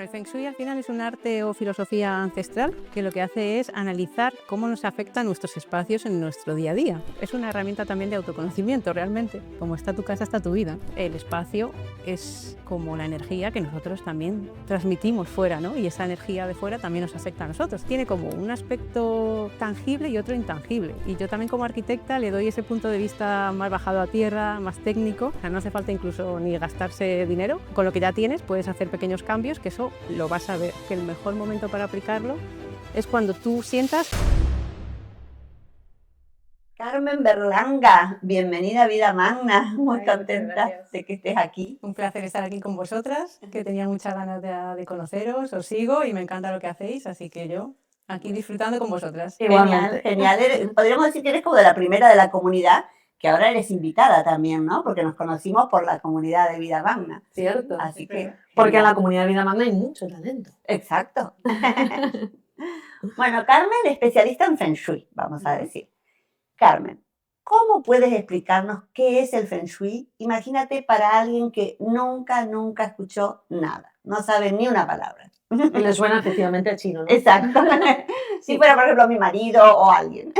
El Feng Shui al final es un arte o filosofía ancestral que lo que hace es analizar cómo nos afectan nuestros espacios en nuestro día a día. Es una herramienta también de autoconocimiento realmente. Como está tu casa, está tu vida. El espacio es como la energía que nosotros también transmitimos fuera, ¿no? Y esa energía de fuera también nos afecta a nosotros. Tiene como un aspecto tangible y otro intangible. Y yo también como arquitecta le doy ese punto de vista más bajado a tierra, más técnico. O sea, no hace falta incluso ni gastarse dinero. Con lo que ya tienes puedes hacer pequeños cambios, que eso lo vas a ver, que el mejor momento para aplicarlo es cuando tú sientas. Carmen Berlanga, bienvenida a Vida Magna, muy Ay, muchas contenta gracias. de que estés aquí. Un placer estar aquí con vosotras, que tenía muchas ganas de conoceros, os sigo y me encanta lo que hacéis, así que yo aquí disfrutando con vosotras. Genial, Igualmente. genial. Podríamos decir que eres como de la primera de la comunidad, que ahora eres invitada también, ¿no? Porque nos conocimos por la comunidad de Vida Magna. Cierto. Así que, Porque en la genial. comunidad de Vida Magna hay mucho talento. Exacto. Bueno, Carmen, especialista en Feng Shui, vamos a decir. Carmen, ¿cómo puedes explicarnos qué es el Feng Shui? Imagínate para alguien que nunca escuchó nada, no sabe ni una palabra. Y le suena efectivamente a chino, ¿no? Exacto. Si fuera, por ejemplo, mi marido o alguien.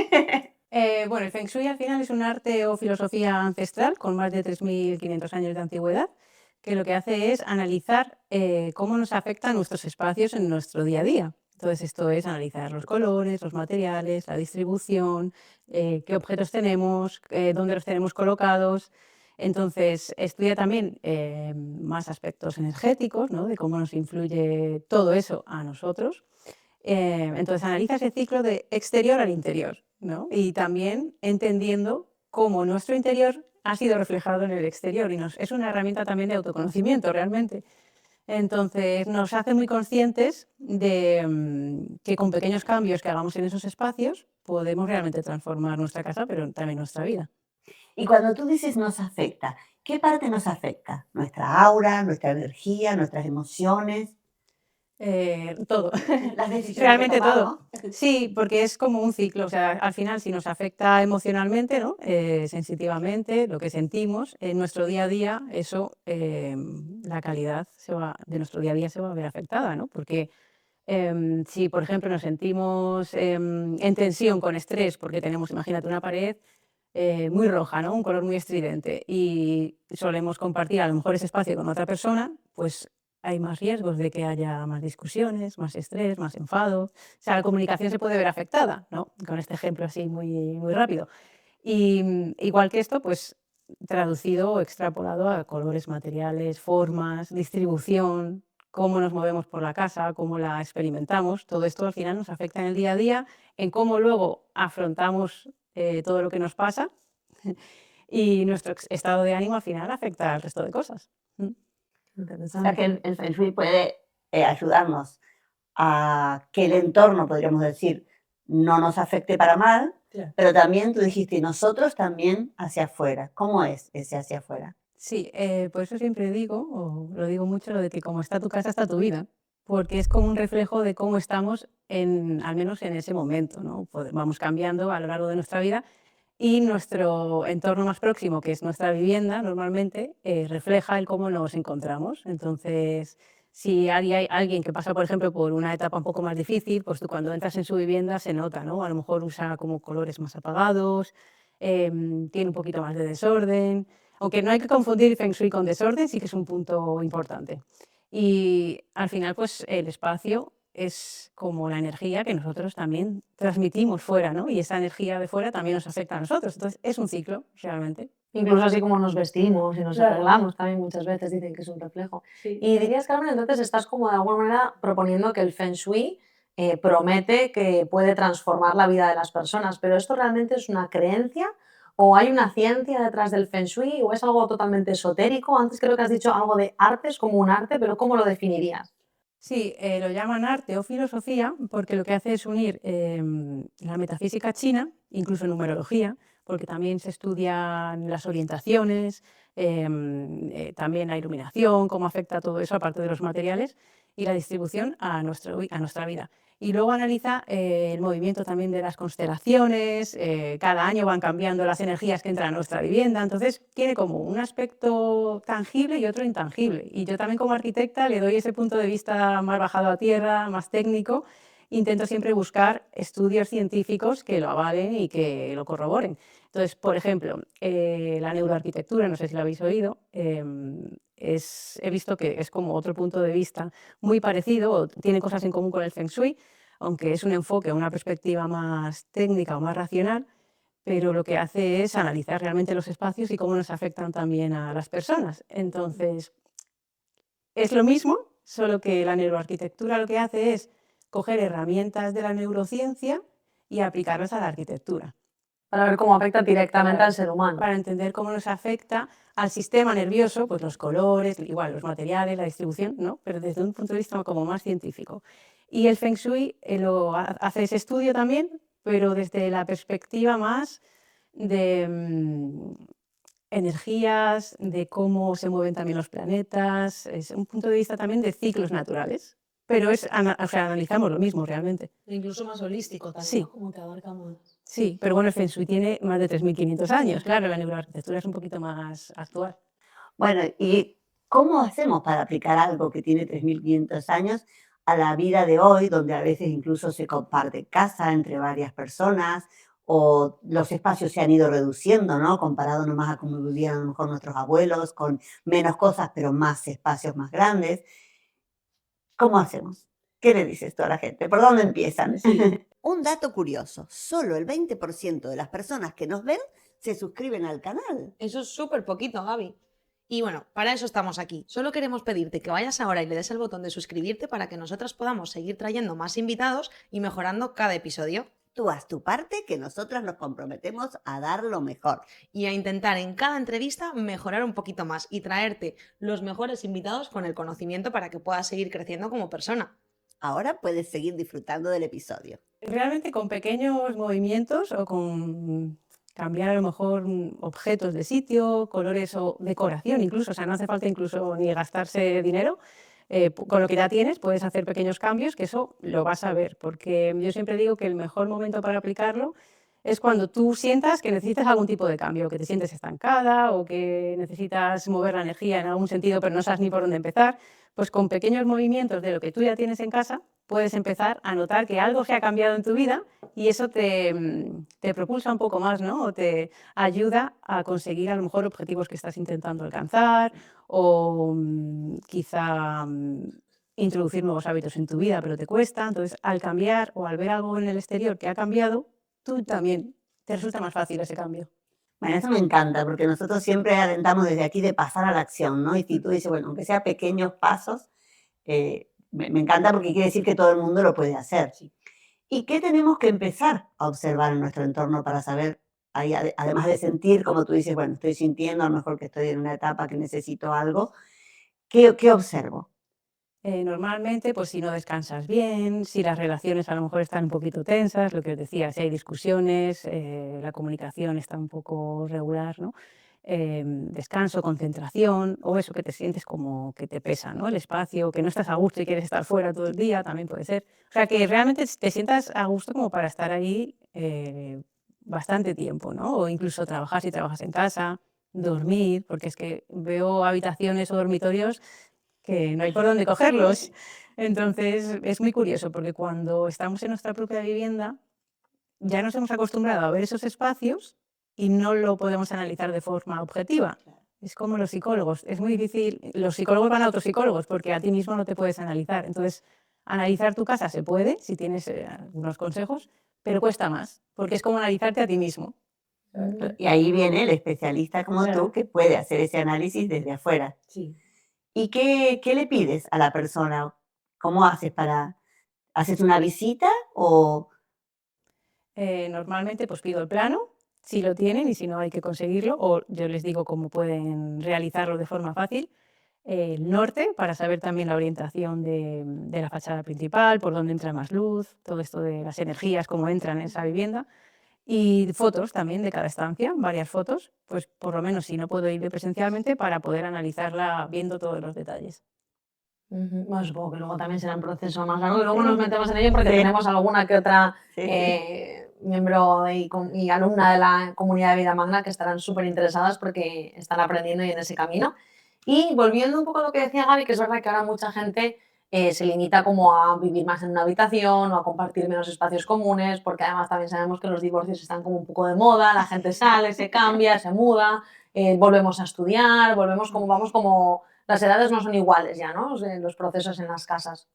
Bueno, el Feng Shui al final es un arte o filosofía ancestral con más de 3.500 años de antigüedad, que lo que hace es analizar cómo nos afectan nuestros espacios en nuestro día a día. Entonces, esto es analizar los colores, los materiales, la distribución, qué objetos tenemos, dónde los tenemos colocados. Entonces, estudia también más aspectos energéticos, ¿no? De cómo nos influye todo eso a nosotros. Entonces, analiza ese ciclo de exterior al interior, ¿no? Y también entendiendo cómo nuestro interior ha sido reflejado en el exterior. Y es una herramienta también de autoconocimiento realmente. Entonces, nos hace muy conscientes de que con pequeños cambios que hagamos en esos espacios podemos realmente transformar nuestra casa, pero también nuestra vida. Y cuando tú dices nos afecta, ¿qué parte nos afecta? ¿Nuestra aura, nuestra energía, nuestras emociones? Todo, Las decisiones que realmente tomamos. todo. Sí, porque es como un ciclo, o sea, al final si nos afecta emocionalmente, ¿no? Sensitivamente, lo que sentimos en nuestro día a día, eso, la calidad de nuestro día a día se va a ver afectada, ¿no? Porque si, por ejemplo, nos sentimos en tensión, con estrés, porque tenemos, imagínate, una pared muy roja, ¿no? Un color muy estridente, y solemos compartir a lo mejor ese espacio con otra persona, pues hay más riesgos de que haya más discusiones, más estrés, más enfado. O sea, la comunicación se puede ver afectada, ¿no? Con este ejemplo así muy rápido. Y igual que esto, pues traducido o extrapolado a colores, materiales, formas, distribución, cómo nos movemos por la casa, cómo la experimentamos. Todo esto al final nos afecta en el día a día, en cómo luego afrontamos todo lo que nos pasa y nuestro estado de ánimo al final afecta al resto de cosas. O sea que Interesante. el Feng Shui puede ayudarnos a que el entorno, podríamos decir, no nos afecte para mal, Claro. pero también tú dijiste, nosotros también hacia afuera. ¿Cómo es ese hacia afuera? Sí, por eso siempre digo, o lo digo mucho, lo de que como está tu casa, está tu vida, porque es como un reflejo de cómo estamos al menos en ese momento, ¿no? Vamos cambiando a lo largo de nuestra vida y nuestro entorno más próximo, que es nuestra vivienda, normalmente refleja el cómo nos encontramos. Entonces, si hay alguien que pasa, por ejemplo, por una etapa un poco más difícil, pues tú cuando entras en su vivienda se nota, ¿no? A lo mejor usa como colores más apagados, tiene un poquito más de desorden, aunque no hay que confundir Feng Shui con desorden, sí que es un punto importante. Y al final, pues el espacio es como la energía que nosotros también transmitimos fuera, ¿no? Y esa energía de fuera también nos afecta a nosotros. Entonces, es un ciclo, realmente. Incluso así como nos vestimos y nos Claro. arreglamos, también muchas veces dicen que es un reflejo. Sí. Y dirías, Carmen, entonces estás como de alguna manera proponiendo que el Feng Shui promete que puede transformar la vida de las personas, pero ¿esto realmente es una creencia o hay una ciencia detrás del Feng Shui o es algo totalmente esotérico? Antes creo que has dicho algo de arte, es como un arte, pero ¿cómo lo definirías? Sí, lo llaman arte o filosofía porque lo que hace es unir la metafísica china, incluso numerología, porque también se estudian las orientaciones, también la iluminación, cómo afecta todo eso, aparte de los materiales, y la distribución a nuestra vida. Y luego analiza el movimiento también de las constelaciones, cada año van cambiando las energías que entran a nuestra vivienda, entonces tiene como un aspecto tangible y otro intangible. Y yo también como arquitecta le doy ese punto de vista más bajado a tierra, más técnico. Intento siempre buscar estudios científicos que lo avalen y que lo corroboren. Entonces, por ejemplo, la neuroarquitectura, no sé si lo habéis oído, he visto que es como otro punto de vista muy parecido, o tiene cosas en común con el Feng Shui, aunque es un enfoque, una perspectiva más técnica o más racional, pero lo que hace es analizar realmente los espacios y cómo nos afectan también a las personas. Entonces, es lo mismo, solo que la neuroarquitectura lo que hace es coger herramientas de la neurociencia y aplicarlas a la arquitectura, Para ver cómo afecta directamente al ser humano. para entender cómo nos afecta al sistema nervioso, pues los colores, igual los materiales, la distribución, ¿no? Pero desde un punto de vista como más científico. Y el Feng Shui hace ese estudio también, pero desde la perspectiva más de energías, de cómo se mueven también los planetas, es un punto de vista también de ciclos naturales, pero o sea, analizamos lo mismo realmente. Incluso más holístico también, Sí. ¿no? Como que abarca más. Sí, pero bueno, el Feng Shui tiene más de 3.500 años, claro, la neuroarquitectura es un poquito más actual. Bueno, ¿y cómo hacemos para aplicar algo que tiene 3.500 años a la vida de hoy, donde a veces incluso se comparte casa entre varias personas o los espacios se han ido reduciendo, ¿no? Comparado nomás a cómo vivían a lo mejor nuestros abuelos, con menos cosas, pero más espacios más grandes. ¿Cómo hacemos? ¿Qué le dices tú a la gente? ¿Por dónde empiezan? Un dato curioso, solo el 20% de las personas que nos ven se suscriben al canal. Eso es súper poquito, Gaby. Y bueno, para eso estamos aquí. Solo queremos pedirte que vayas ahora y le des al botón de suscribirte para que nosotras podamos seguir trayendo más invitados y mejorando cada episodio. Tú haz tu parte, que nosotras nos comprometemos a dar lo mejor. Y a intentar en cada entrevista mejorar un poquito más y traerte los mejores invitados con el conocimiento para que puedas seguir creciendo como persona. Ahora puedes seguir disfrutando del episodio. Realmente con pequeños movimientos o con cambiar a lo mejor objetos de sitio, colores o decoración incluso, o sea, no hace falta incluso ni gastarse dinero, con lo que ya tienes puedes hacer pequeños cambios, que eso lo vas a ver, porque yo siempre digo que el mejor momento para aplicarlo es cuando tú sientas que necesitas algún tipo de cambio, que te sientes estancada o que necesitas mover la energía en algún sentido, pero no sabes ni por dónde empezar, pues con pequeños movimientos de lo que tú ya tienes en casa, puedes empezar a notar que algo se ha cambiado en tu vida y eso te propulsa un poco más, ¿no? O te ayuda a conseguir a lo mejor objetivos que estás intentando alcanzar o quizá introducir nuevos hábitos en tu vida, pero te cuesta. Entonces, al cambiar o al ver algo en el exterior que ha cambiado, tú también te resulta más fácil ese cambio. Bueno, eso me encanta, porque nosotros siempre alentamos desde aquí de pasar a la acción, ¿no? Y si tú dices, bueno, aunque sea pequeños pasos, me encanta porque quiere decir que todo el mundo lo puede hacer. Sí. ¿Y qué tenemos que empezar a observar en nuestro entorno para saber, ahí, además de sentir, como tú dices, bueno, estoy sintiendo a lo mejor que estoy en una etapa que necesito algo, ¿qué observo? Normalmente, pues si no descansas bien, si las relaciones a lo mejor están un poquito tensas, lo que os decía, si hay discusiones, la comunicación está un poco regular, ¿no? Descanso, concentración, o eso que te sientes como que te pesa, ¿no? El espacio, que no estás a gusto y quieres estar fuera todo el día, también puede ser. O sea, que realmente te sientas a gusto como para estar ahí bastante tiempo, ¿no? O incluso trabajar si trabajas en casa, dormir, porque es que veo habitaciones o dormitorios que no hay por dónde cogerlos. Entonces, es muy curioso porque cuando estamos en nuestra propia vivienda, ya nos hemos acostumbrado a ver esos espacios y no lo podemos analizar de forma objetiva. Es como los psicólogos, es muy difícil, los psicólogos van a otros psicólogos porque a ti mismo no te puedes analizar. Entonces, analizar tu casa se puede, si tienes algunos consejos, pero cuesta más, porque es como analizarte a ti mismo. Y ahí viene el especialista como tú que puede hacer ese análisis desde afuera. Sí. ¿Y qué le pides a la persona? ¿Cómo haces haces una visita o Normalmente pues pido el plano, si lo tienen y si no hay que conseguirlo, o yo les digo cómo pueden realizarlo de forma fácil. El norte, para saber también la orientación de la fachada principal, por dónde entra más luz, todo esto de las energías, cómo entran en esa vivienda. Y fotos también de cada estancia, varias fotos, pues por lo menos si no puedo ir presencialmente para poder analizarla viendo todos los detalles. Bueno, supongo que luego también será un proceso más largo y luego nos metemos en ello porque tenemos alguna que otra miembro y alumna de la comunidad de Vida Magna que estarán súper interesadas porque están aprendiendo y en ese camino. Y volviendo un poco a lo que decía Gaby, que es verdad que ahora mucha gente se limita como a vivir más en una habitación o a compartir menos espacios comunes, porque además también sabemos que los divorcios están como un poco de moda, la gente sale, se cambia, se muda, volvemos a estudiar, vamos como las edades no son iguales ya, ¿no? Los procesos en las casas.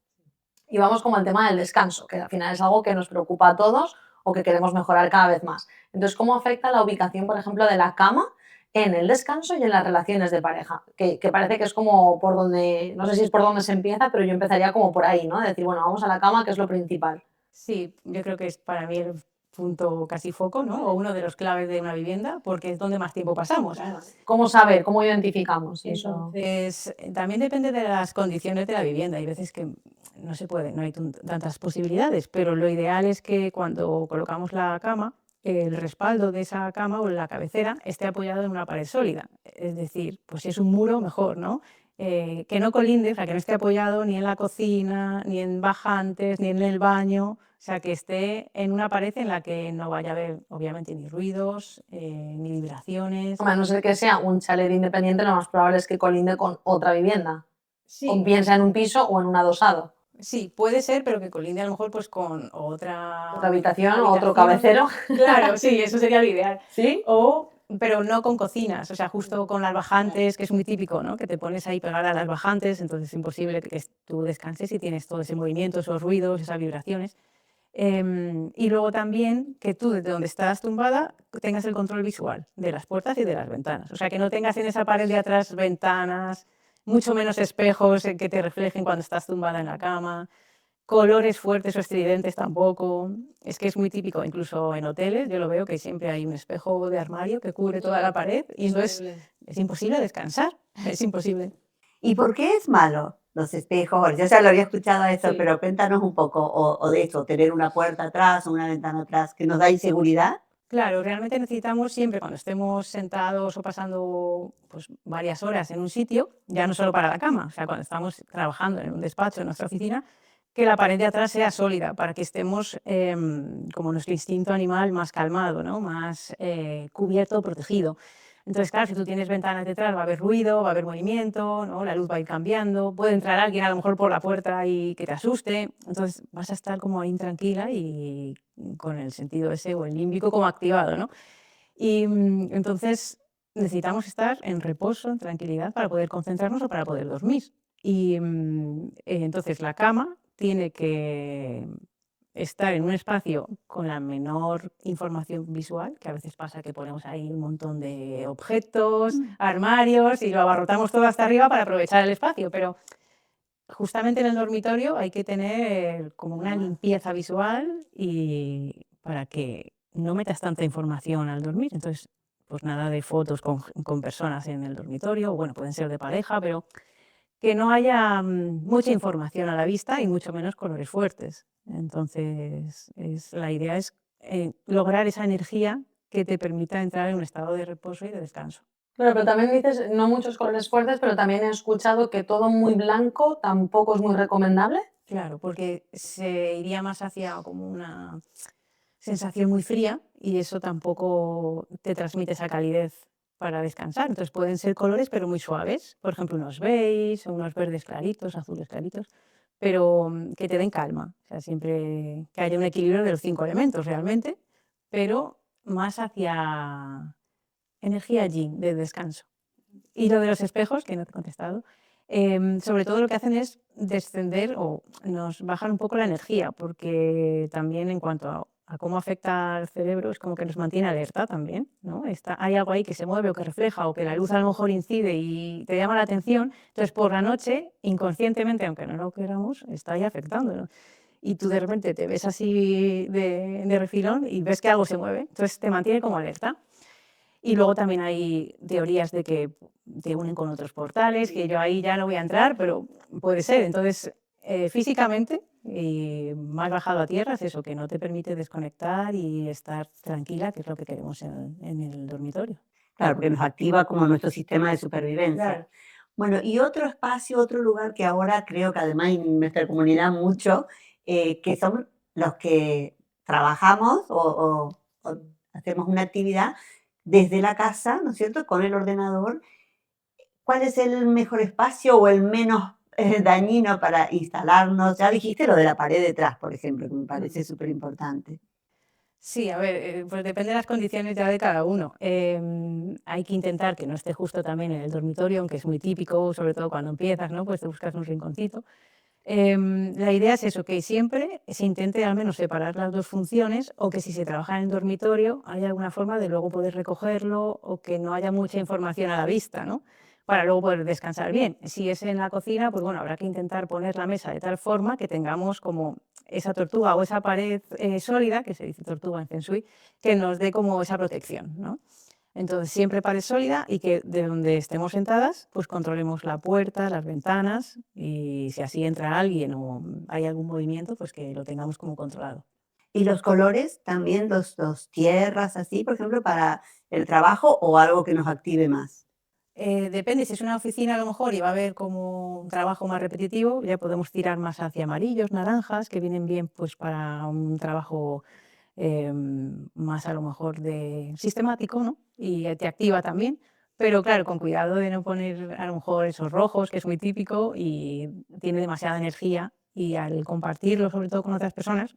Y vamos como al tema del descanso, que al final es algo que nos preocupa a todos o que queremos mejorar cada vez más. Entonces, ¿cómo afecta la ubicación, por ejemplo, de la cama en el descanso y en las relaciones de pareja? Que parece que es como por donde, no sé si es por donde se empieza, pero yo empezaría como por ahí, ¿no? De decir, bueno, vamos a la cama, que es lo principal. Sí, yo creo que es para mí el punto casi foco, ¿no? O uno de los claves de una vivienda, porque es donde más tiempo pasamos. ¿Cómo saber? ¿Cómo identificamos eso? Entonces, también depende de las condiciones de la vivienda. Hay veces que no se puede, no hay tantas posibilidades, pero lo ideal es que cuando colocamos la cama, el respaldo de esa cama o la cabecera esté apoyado en una pared sólida. Es decir, pues si es un muro, mejor, ¿no? Que no colinde, o sea, que no esté apoyado ni en la cocina, ni en bajantes, ni en el baño, o sea, que esté en una pared en la que no vaya a haber, obviamente, ni ruidos, ni vibraciones. A no ser que sea un chalet independiente, lo más probable es que colinde con otra vivienda. O Sí, bien sea en un piso o en un adosado. sí, puede ser, pero que colinde a lo mejor pues con otra Otra habitación, otro habitación. cabecero. Claro, sí, eso sería lo ideal. ¿Sí? Pero no con cocinas, o sea, justo con las bajantes, que es muy típico, ¿no? Que te pones ahí pegada a las bajantes, entonces es imposible que tú descanses y tienes todo ese movimiento, esos ruidos, esas vibraciones. Y luego también que tú, desde donde estás tumbada, tengas el control visual de las puertas y de las ventanas. O sea, que no tengas en esa pared de atrás ventanas, mucho menos espejos que te reflejen cuando estás tumbada en la cama. Colores fuertes o estridentes tampoco. Es que es muy típico, incluso en hoteles, yo lo veo que siempre hay un espejo de armario que cubre toda la pared y entonces es imposible descansar, es imposible. ¿Y por qué es malo los espejos? Bueno, yo ya lo había escuchado eso, Sí. pero cuéntanos un poco, o de eso, tener una puerta atrás o una ventana atrás, que nos da inseguridad. Claro, realmente necesitamos siempre cuando estemos sentados o pasando pues, varias horas en un sitio, ya no solo para la cama, o sea, cuando estamos trabajando en un despacho, en nuestra oficina, que la pared de atrás sea sólida para que estemos como nuestro instinto animal más calmado, ¿no? Más cubierto, protegido. Entonces, claro, si tú tienes ventanas detrás va a haber ruido, va a haber movimiento, ¿no? La luz va a ir cambiando, puede entrar alguien a lo mejor por la puerta y que te asuste, entonces vas a estar como ahí intranquila y con el sentido ese o el límbico como activado, ¿no? Y entonces necesitamos estar en reposo, en tranquilidad para poder concentrarnos o para poder dormir. Y entonces la cama tiene que estar en un espacio con la menor información visual, que a veces pasa que ponemos ahí un montón de objetos, armarios y lo abarrotamos todo hasta arriba para aprovechar el espacio, pero justamente en el dormitorio hay que tener como una limpieza visual y para que no metas tanta información al dormir. Entonces, pues nada de fotos con personas en el dormitorio, o bueno, pueden ser de pareja, pero que no haya mucha información a la vista y mucho menos colores fuertes. Entonces, la idea es lograr esa energía que te permita entrar en un estado de reposo y de descanso. Claro, pero también dices, no muchos colores fuertes, pero también he escuchado que todo muy blanco tampoco es muy recomendable. Claro, porque se iría más hacia como una sensación muy fría y eso tampoco te transmite esa calidez para descansar. Entonces pueden ser colores pero muy suaves, por ejemplo unos beige o unos verdes claritos, azules claritos, pero que te den calma. O sea, siempre que haya un equilibrio de los 5 elementos realmente, pero más hacia energía yin de descanso. Y lo de los espejos, que no te he contestado, sobre todo lo que hacen es descender o nos bajan un poco la energía, porque también en cuanto a cómo afecta al cerebro, es como que nos mantiene alerta también, ¿no? Hay algo ahí que se mueve o que refleja o que la luz a lo mejor incide y te llama la atención. Entonces, por la noche, inconscientemente, aunque no lo queramos, está ahí afectándonos. Y tú de repente te ves así de refilón y ves que algo se mueve. Entonces, te mantiene como alerta. Y luego también hay teorías de que te unen con otros portales, que yo ahí ya no voy a entrar, pero puede ser. Entonces, físicamente, y más bajado a tierra, es eso, que no te permite desconectar y estar tranquila, que es lo que queremos en el dormitorio. Claro, porque nos activa como nuestro sistema de supervivencia. Claro. Bueno, y otro espacio, otro lugar que ahora creo que además en nuestra comunidad mucho, que son los que trabajamos o hacemos una actividad desde la casa, ¿no es cierto?, con el ordenador. ¿Cuál es el mejor espacio o el menos dañino para instalarnos? Ya dijiste lo de la pared detrás, por ejemplo, que me parece súper importante. Sí, a ver, pues depende de las condiciones ya de cada uno. Hay que intentar que no esté justo también en el dormitorio, aunque es muy típico, sobre todo cuando empiezas, ¿no? Pues te buscas un rinconcito. La idea es eso, que siempre se intente al menos separar las dos funciones o que si se trabaja en el dormitorio haya alguna forma de luego poder recogerlo o que no haya mucha información a la vista, ¿no? Para luego poder descansar bien. Si es en la cocina, pues bueno, habrá que intentar poner la mesa de tal forma que tengamos como esa tortuga o esa pared sólida, que se dice tortuga en Feng Shui, que nos dé como esa protección, ¿no? Entonces, siempre pared sólida y que de donde estemos sentadas, pues controlemos la puerta, las ventanas y si así entra alguien o hay algún movimiento, pues que lo tengamos como controlado. Y los colores también, los tierras, así, por ejemplo, para el trabajo o algo que nos active más. Depende, si es una oficina a lo mejor y va a haber como un trabajo más repetitivo, ya podemos tirar más hacia amarillos, naranjas, que vienen bien pues para un trabajo más a lo mejor de sistemático, ¿no? Y te activa también, pero claro, con cuidado de no poner a lo mejor esos rojos, que es muy típico y tiene demasiada energía y al compartirlo, sobre todo con otras personas,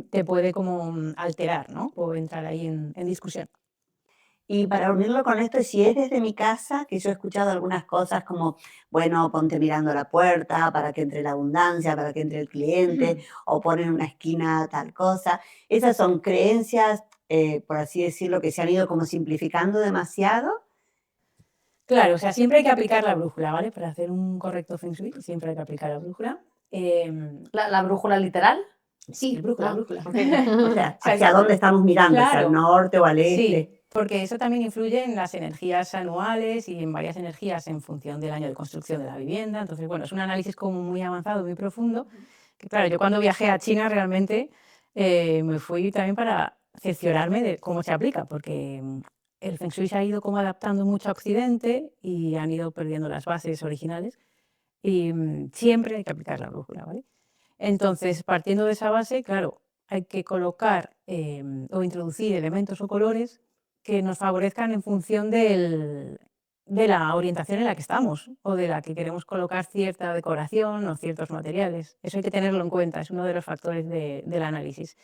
te puede como alterar, ¿no? O entrar ahí en discusión. Y para unirlo con esto, si es desde mi casa, que yo he escuchado algunas cosas como, bueno, ponte mirando la puerta para que entre la abundancia, para que entre el cliente, o pon en una esquina tal cosa. Esas son creencias, por así decirlo, que se han ido como simplificando demasiado. Claro, o sea, siempre hay que aplicar la brújula, ¿vale? Para hacer un correcto feng shui, siempre hay que aplicar la brújula. ¿La brújula literal? Sí, brújula, Ah, brújula. ok. O sea, O sea, hacia dónde estamos mirando, hacia el claro, norte o al sí, este. porque eso también influye en las energías anuales y en varias energías en función del año de construcción de la vivienda. Entonces, bueno, es un análisis como muy avanzado, muy profundo, que claro, yo cuando viajé a China realmente me fui también para cerciorarme de cómo se aplica, porque el Feng Shui se ha ido como adaptando mucho a Occidente y han ido perdiendo las bases originales y siempre hay que aplicar la brújula, ¿vale? Entonces, partiendo de esa base, claro, hay que colocar o introducir elementos o colores que nos favorezcan en función de la orientación en la que estamos o de la que queremos colocar cierta decoración o ciertos materiales. Eso hay que tenerlo en cuenta, es uno de los factores del análisis.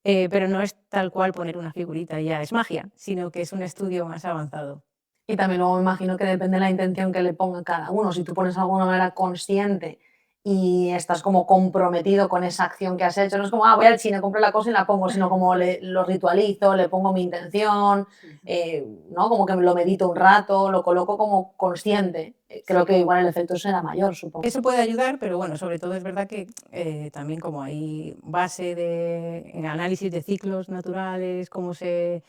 Pero no es tal cual poner una figurita y ya es magia, sino que es un estudio más avanzado. Y también luego me imagino que depende de la intención que le ponga cada uno. Si tú pones de alguna manera consciente y estás como comprometido con esa acción que has hecho, no es como, voy al cine, compro la cosa y la pongo, sino como lo ritualizo, le pongo mi intención, ¿no? Como que me lo medito un rato, lo coloco como consciente. Creo que igual el efecto será mayor, supongo. Eso puede ayudar, pero bueno, sobre todo es verdad que también como hay base en análisis de ciclos naturales, cómo se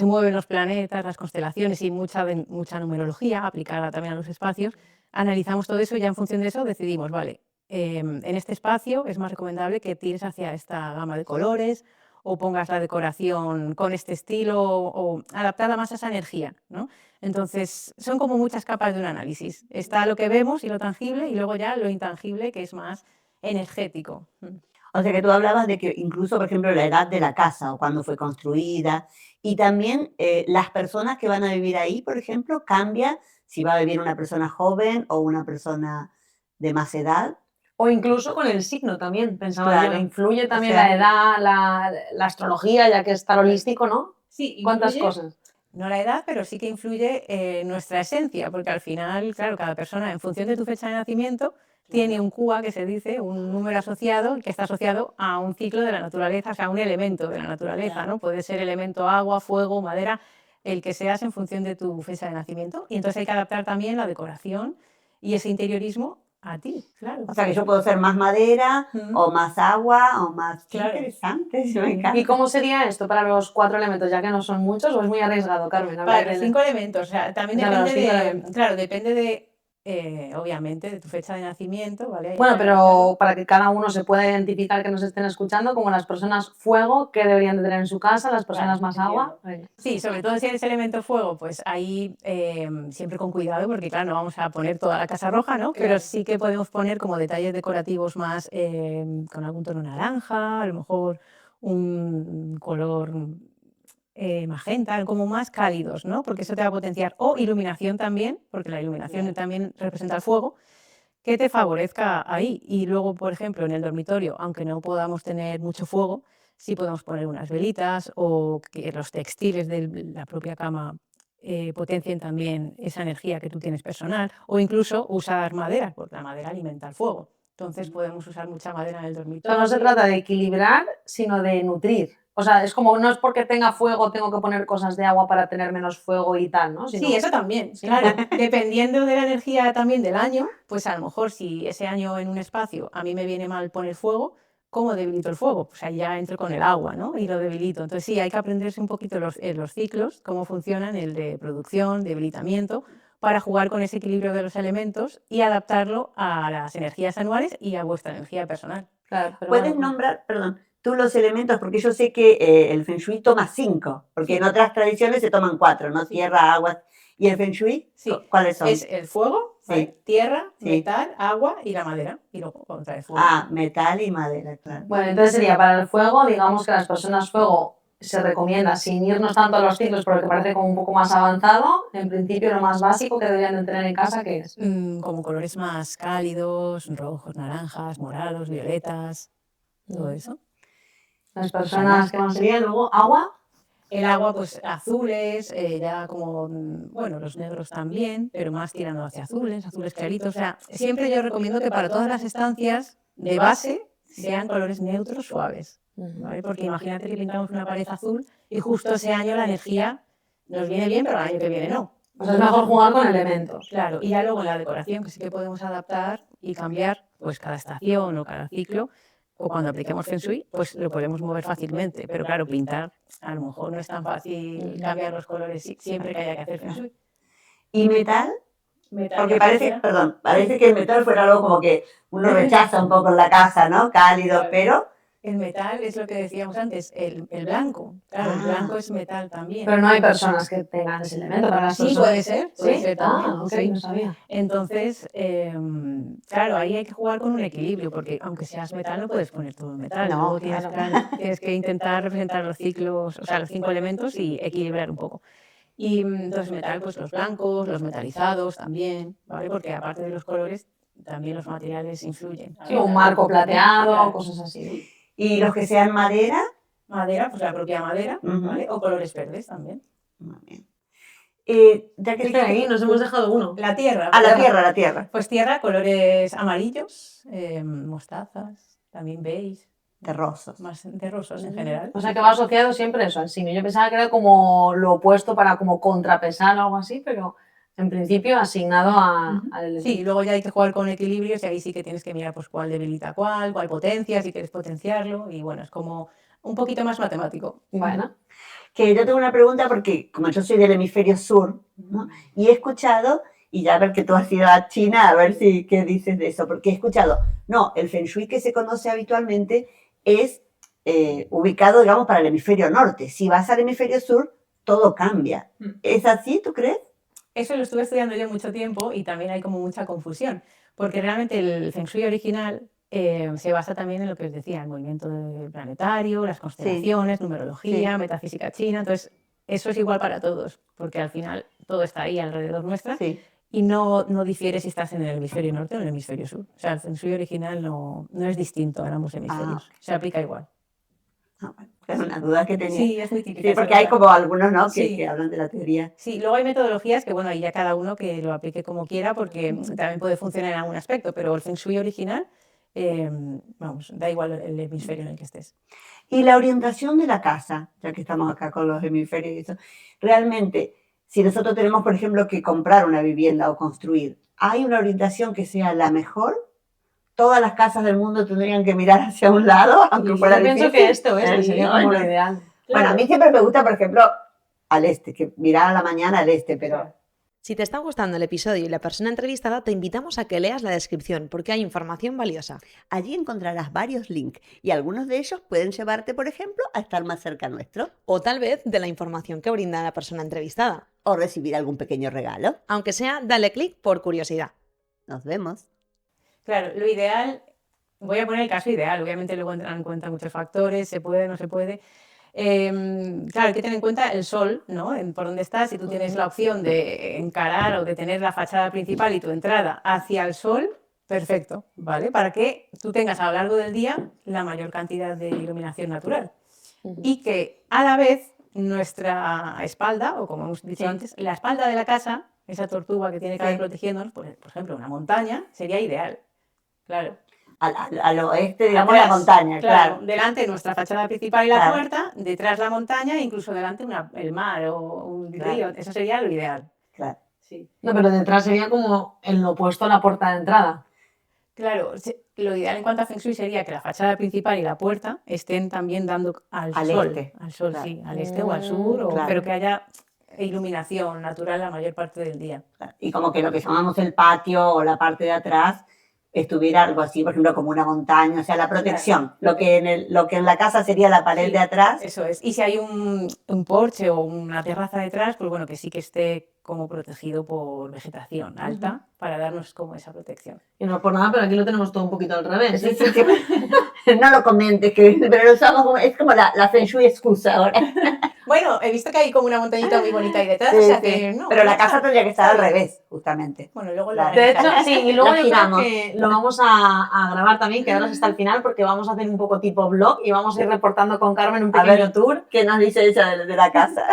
mueven los planetas, las constelaciones y mucha numerología aplicada también a los espacios, analizamos todo eso y ya en función de eso decidimos, vale, en este espacio es más recomendable que tires hacia esta gama de colores o pongas la decoración con este estilo o adaptada más a esa energía, ¿no? Entonces, son como muchas capas de un análisis. Está lo que vemos y lo tangible y luego ya lo intangible, que es más energético. O sea que tú hablabas de que incluso, por ejemplo, la edad de la casa o cuándo fue construida y también las personas que van a vivir ahí, por ejemplo, cambia si va a vivir una persona joven o una persona de más edad. O incluso con el signo también, pensaba yo. Claro. Influye O también sea, la edad, la astrología, ya que es tan holístico, ¿no? Sí, ¿Cuántas influye, cosas? no la edad, pero sí que influye nuestra esencia, porque al final, claro, cada persona, en función de tu fecha de nacimiento, tiene un QA, que se dice, un número asociado, que está asociado a un ciclo de la naturaleza, o sea, un elemento de la naturaleza, ¿no? Puede ser elemento agua, fuego, madera, el que seas en función de tu fecha de nacimiento. Y entonces hay que adaptar también la decoración y ese interiorismo a ti, claro. o sea que yo puedo ser más madera Ujú. o más agua o más... Qué Claro. interesante, sí, me Sí. encanta. ¿Y cómo sería esto para los 4 elementos, ya que no son muchos, o es muy arriesgado, Carmen? Para los 5 elementos, o sea, también O sea, para depende los 5 de, elementos. claro, depende de obviamente, de tu fecha de nacimiento, ¿vale? Bueno, pero para que cada uno se pueda identificar que nos estén escuchando, como las personas fuego, ¿qué deberían de tener en su casa? Las personas Vale, más agua. Venga. Sí, sobre todo si eres elemento fuego, pues ahí siempre con cuidado, porque claro, no vamos a poner toda la casa roja, ¿no? Pero Claro. sí que podemos poner como detalles decorativos más con algún tono naranja, a lo mejor un color magenta, como más cálidos, ¿no? Porque eso te va a potenciar. O iluminación también, porque la iluminación Bien. también representa el fuego, que te favorezca ahí. Y luego, por ejemplo, en el dormitorio, aunque no podamos tener mucho fuego, sí podemos poner unas velitas o que los textiles de la propia cama potencien también esa energía que tú tienes personal, o incluso usar madera, porque la madera alimenta el fuego. Entonces podemos usar mucha madera en el O sea, dormitorio. no se trata de equilibrar, sino de nutrir. O sea, es como, no es porque tenga fuego, tengo que poner cosas de agua para tener menos fuego y tal, ¿no? Sí, eso también, claro. Dependiendo de la energía también del año, pues a lo mejor si ese año en un espacio a mí me viene mal poner fuego, ¿cómo debilito el fuego? Pues ahí ya entro con el agua, ¿no? Y lo debilito. Entonces sí, hay que aprenderse un poquito los ciclos, cómo funcionan, el de producción, debilitamiento, para jugar con ese equilibrio de los elementos y adaptarlo a las energías anuales y a vuestra energía personal. Claro, pero ¿Puedes bueno, nombrar, perdón, tú los elementos? Porque yo sé que el Feng Shui toma 5, porque Sí. en otras tradiciones se toman 4, ¿no? Sí. Tierra, agua. ¿Y el Feng Shui? Sí, ¿Cuáles son? es el fuego, ¿vale? Sí. Tierra, Sí. metal, agua y la madera. Y luego otra vez fuego. Ah, metal y madera, claro. Bueno, entonces sería para el fuego, digamos que las personas fuego se recomienda, sin irnos tanto a los ciclos, porque parece como un poco más avanzado, en principio lo más básico que deberían de tener en casa, ¿qué es? Como colores más cálidos, rojos, naranjas, morados, violetas, todo eso. Las personas que más serían, luego agua. El agua, pues azules, ya como, bueno, los negros también, pero más tirando hacia azules, azules claritos. O sea, siempre yo recomiendo que para todas las estancias de base sean colores neutros suaves, ¿vale? Porque imagínate que pintamos una pared azul y justo ese año la energía nos viene bien, pero el año que viene no. O sea, es mejor jugar con elementos. Claro, y ya luego en la decoración, que sí que podemos adaptar y cambiar, pues cada estación o cada ciclo, o cuando apliquemos Feng Shui, pues lo podemos mover fácilmente. Pero claro, pintar a lo mejor no es tan fácil cambiar los colores siempre que haya que hacer Feng Shui. ¿Y metal? Metal Porque y parece, madera. perdón, parece que el metal fuera algo como que uno rechaza un poco en la casa, ¿no? Cálido, Claro. pero El metal es lo que decíamos antes, el blanco. Claro, el Ah. blanco es metal también. Pero no hay personas que tengan ese elemento para las Sí, personas. puede ser ¿Sí? también. Ah, ok, sí. no sabía. Entonces, claro, ahí hay que jugar con un equilibrio, porque aunque seas metal, no puedes poner todo metal. No, Luego tienes, claro. tienes que intentar representar los ciclos, o sea, los 5 elementos y equilibrar un poco. Y entonces metal, pues los blancos, los metalizados también, ¿vale? Porque aparte de los colores, también los materiales influyen. Sí, un marco plateado, Claro. cosas así. ¿Y los que sean madera? Madera, pues la propia madera, Ujú. ¿vale? O colores verdes también. Muy bien. Ya que Fíjate ahí, nos hemos dejado uno. La tierra. Ah, la tierra. Pues tierra, colores amarillos, mostazas, también beige, Terrosos. más terrosos en general. O sea, que va asociado siempre eso al simio. Yo pensaba que era como lo opuesto para como contrapesar o algo así, pero en principio asignado al elemento. Sí, luego ya hay que jugar con equilibrios y ahí sí que tienes que mirar pues cuál debilita cuál potencia, si quieres potenciarlo y bueno, es como un poquito más matemático. Bueno, Que yo tengo una pregunta porque como yo soy del hemisferio sur, ¿no? Y he escuchado, y ya a ver que tú has ido a China, a ver si qué dices de eso, porque he escuchado, no, el Feng Shui que se conoce habitualmente es ubicado, digamos, para el hemisferio norte. Si vas al hemisferio sur, todo cambia. ¿Es así, tú crees? Eso lo estuve estudiando yo mucho tiempo y también hay como mucha confusión, porque realmente el Feng Shui original se basa también en lo que os decía, el movimiento planetario, las constelaciones, numerología, Sí. metafísica china, entonces eso es igual para todos, porque al final todo está ahí alrededor nuestra Sí. y no difiere si estás en el hemisferio norte o en el hemisferio sur. O sea, el Feng Shui original no es distinto en ambos hemisferios, se aplica igual. Ah, bueno, es una duda que tenía. Sí, es muy típica. Sí, porque hay como algunos, ¿no? Sí. Que hablan de la teoría. Sí, luego hay metodologías que, bueno, ahí ya cada uno que lo aplique como quiera, porque también puede funcionar en algún aspecto, pero el Feng Shui original, vamos, da igual el hemisferio en el que estés. Y la orientación de la casa, ya que estamos acá con los hemisferios y eso, realmente, si nosotros tenemos, por ejemplo, que comprar una vivienda o construir, ¿hay una orientación que sea la mejor? ¿Todas las casas del mundo tendrían que mirar hacia un lado, aunque yo fuera pienso difícil? que este oeste sería como lo ideal. Bueno, a mí siempre me gusta, por ejemplo, al este, que mirar a la mañana al este, pero Si te está gustando el episodio y la persona entrevistada, te invitamos a que leas la descripción porque hay información valiosa. Allí encontrarás varios links y algunos de ellos pueden llevarte, por ejemplo, a estar más cerca nuestro O tal vez de la información que brinda la persona entrevistada. o recibir algún pequeño regalo. Aunque sea, dale clic por curiosidad. Nos vemos. Claro, lo ideal, voy a poner el caso ideal, obviamente luego entran en cuenta muchos factores, se puede, no se puede. Claro, hay que tener en cuenta el sol, ¿no? Por dónde estás. Si tú tienes la opción de encarar o de tener la fachada principal y tu entrada hacia el sol, perfecto, ¿vale? Para que tú tengas a lo largo del día la mayor cantidad de iluminación natural. Y que a la vez nuestra espalda, o como hemos dicho antes, la espalda de la casa, esa tortuga que tiene que haber protegiéndonos, por ejemplo, una montaña, sería ideal. Claro. Al oeste, digamos, la Atrás, montaña, claro. Delante nuestra fachada principal y la puerta, detrás la montaña e incluso delante el mar o un río. Eso sería lo ideal. Claro. Sí. No, pero detrás sería como el opuesto a la puerta de entrada. Claro, lo ideal en cuanto a Feng Shui sería que la fachada principal y la puerta estén también dando al sol. Este. Al sol, Claro. sí, al este o al sur, Claro. pero que haya iluminación natural la mayor parte del día. Y como que lo que llamamos el patio o la parte de atrás estuviera algo así, por ejemplo, como una montaña, o sea, la protección. Lo que en la casa sería la pared de atrás. Eso es. Y si hay un porche o una terraza detrás, pues bueno, que sí que esté como protegido por vegetación alta para darnos como esa protección. Y no por nada, pero aquí lo tenemos todo un poquito al revés. No lo comentes, pero lo usamos como, es como la Feng Shui excusa ahora. Bueno, he visto que hay como una montañita muy bonita ahí detrás. Sí, o sea, sí. no, pero la casa tendría que estar al revés, justamente. Bueno, luego De hecho, sí, y luego Lo yo creo giramos. que lo vamos a grabar también, quedaros hasta el final porque vamos a hacer un poco tipo vlog y vamos a ir reportando con Carmen un pequeño tour. ¿Qué nos dice ella de la casa?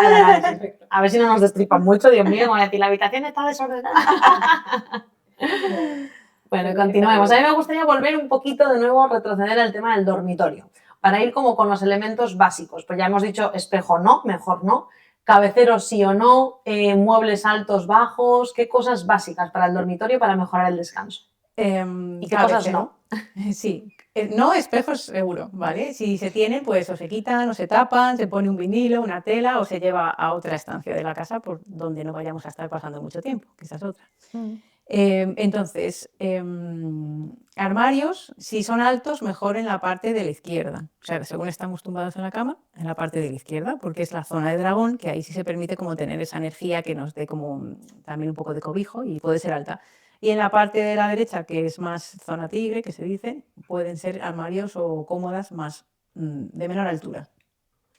A ver si no nos destripan mucho, Dios mío, voy a decir, la habitación está desordenada. Bueno, continuemos. A mí me gustaría volver un poquito de nuevo a retroceder al tema del dormitorio, para ir como con los elementos básicos. Pues ya hemos dicho espejo no, mejor no, cabecero sí o no, muebles altos, bajos, ¿qué cosas básicas para el dormitorio para mejorar el descanso? ¿Y qué cosas no? Sí, no espejos seguro, ¿vale? Si se tienen, pues o se quitan o se tapan, se pone un vinilo, una tela o se lleva a otra estancia de la casa por donde no vayamos a estar pasando mucho tiempo, que esa es otra. Entonces, armarios, si son altos, mejor en la parte de la izquierda. O sea, según estamos tumbados en la cama, en la parte de la izquierda, porque es la zona de dragón, que ahí sí se permite como tener esa energía que nos dé como también un poco de cobijo y puede ser alta. Y en la parte de la derecha, que es más zona tigre, que se dice, pueden ser armarios o cómodas más de menor altura.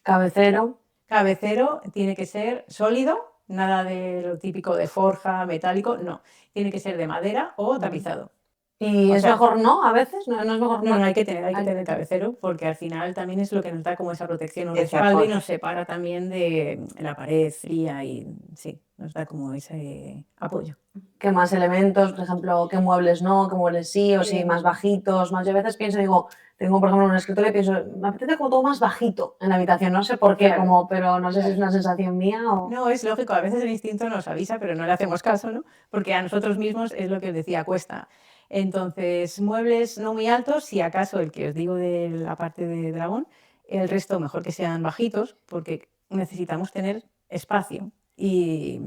Cabecero. Cabecero tiene que ser sólido, nada de lo típico de forja, metálico, no. Tiene que ser de madera o tapizado. ¿Y O es sea, mejor no a veces? ¿No es mejor No, hay que tener cabecero porque al final también es lo que nos da como esa protección, un respaldo y nos separa también de la pared fría y sí, nos da como ese apoyo. ¿Qué más elementos? Por ejemplo, ¿qué muebles no? ¿Qué muebles sí? O sí, más bajitos, más. Yo a veces pienso, digo, tengo por ejemplo un escritorio y pienso, me apetece como todo más bajito en la habitación, no sé por qué, Claro. pero no sé si es una sensación mía o... No, es lógico, a veces el instinto nos avisa, pero no le hacemos caso, ¿no? Porque a nosotros mismos es lo que os decía, cuesta. Entonces, muebles no muy altos, si acaso el que os digo de la parte de dragón, el resto mejor que sean bajitos, porque necesitamos tener espacio y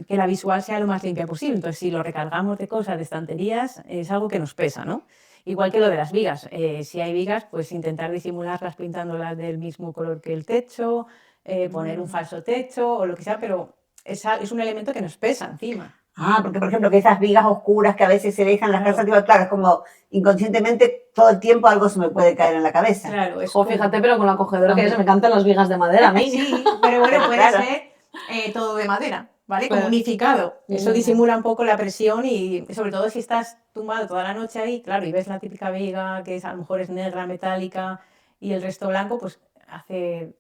que la visual sea lo más limpia posible. Entonces, si lo recargamos de cosas, de estanterías, es algo que nos pesa, ¿no? Igual que lo de las vigas. Si hay vigas, pues intentar disimularlas pintándolas del mismo color que el techo, poner un falso techo o lo que sea, pero es un elemento que nos pesa encima. Porque por ejemplo, que esas vigas oscuras que a veces se dejan en las casas, digo, claro, es como inconscientemente todo el tiempo algo se me puede caer en la cabeza. Claro, es fíjate, pero con la acogedora que es, me encantan las vigas de madera a mí. Sí, pero bueno, puede Claro. ser todo de madera, ¿vale? Claro. Como unificado. Eso disimula un poco la presión y sobre todo si estás tumbado toda la noche ahí, claro, y ves la típica viga que a lo mejor es negra, metálica y el resto blanco, pues hace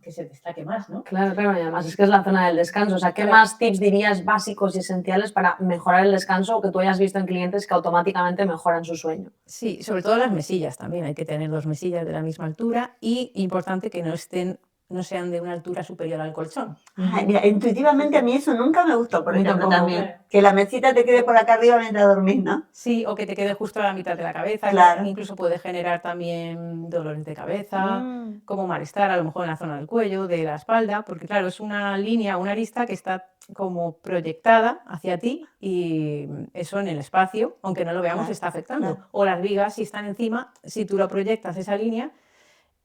que se destaque más, ¿no? Claro, y además es que es la zona del descanso. O sea, ¿qué Claro. más tips dirías básicos y esenciales para mejorar el descanso que tú hayas visto en clientes que automáticamente mejoran su sueño? Sí, sobre todo las mesillas también. Hay que tener 2 mesillas de la misma altura y importante que no estén no sean de una altura superior al colchón. Ay, mira, intuitivamente a mí eso nunca me gustó, por A mí ejemplo, tampoco. también. Que la mesita te quede por acá arriba mientras dormís, ¿no? Sí, o que te quede justo a la mitad de la cabeza, Claro. incluso puede generar también dolores de cabeza, Mm. como malestar a lo mejor en la zona del cuello, de la espalda, porque claro, es una línea, una arista que está como proyectada hacia ti y eso en el espacio, aunque no lo veamos, Claro, está afectando. claro. O las vigas, si están encima, si tú lo proyectas esa línea,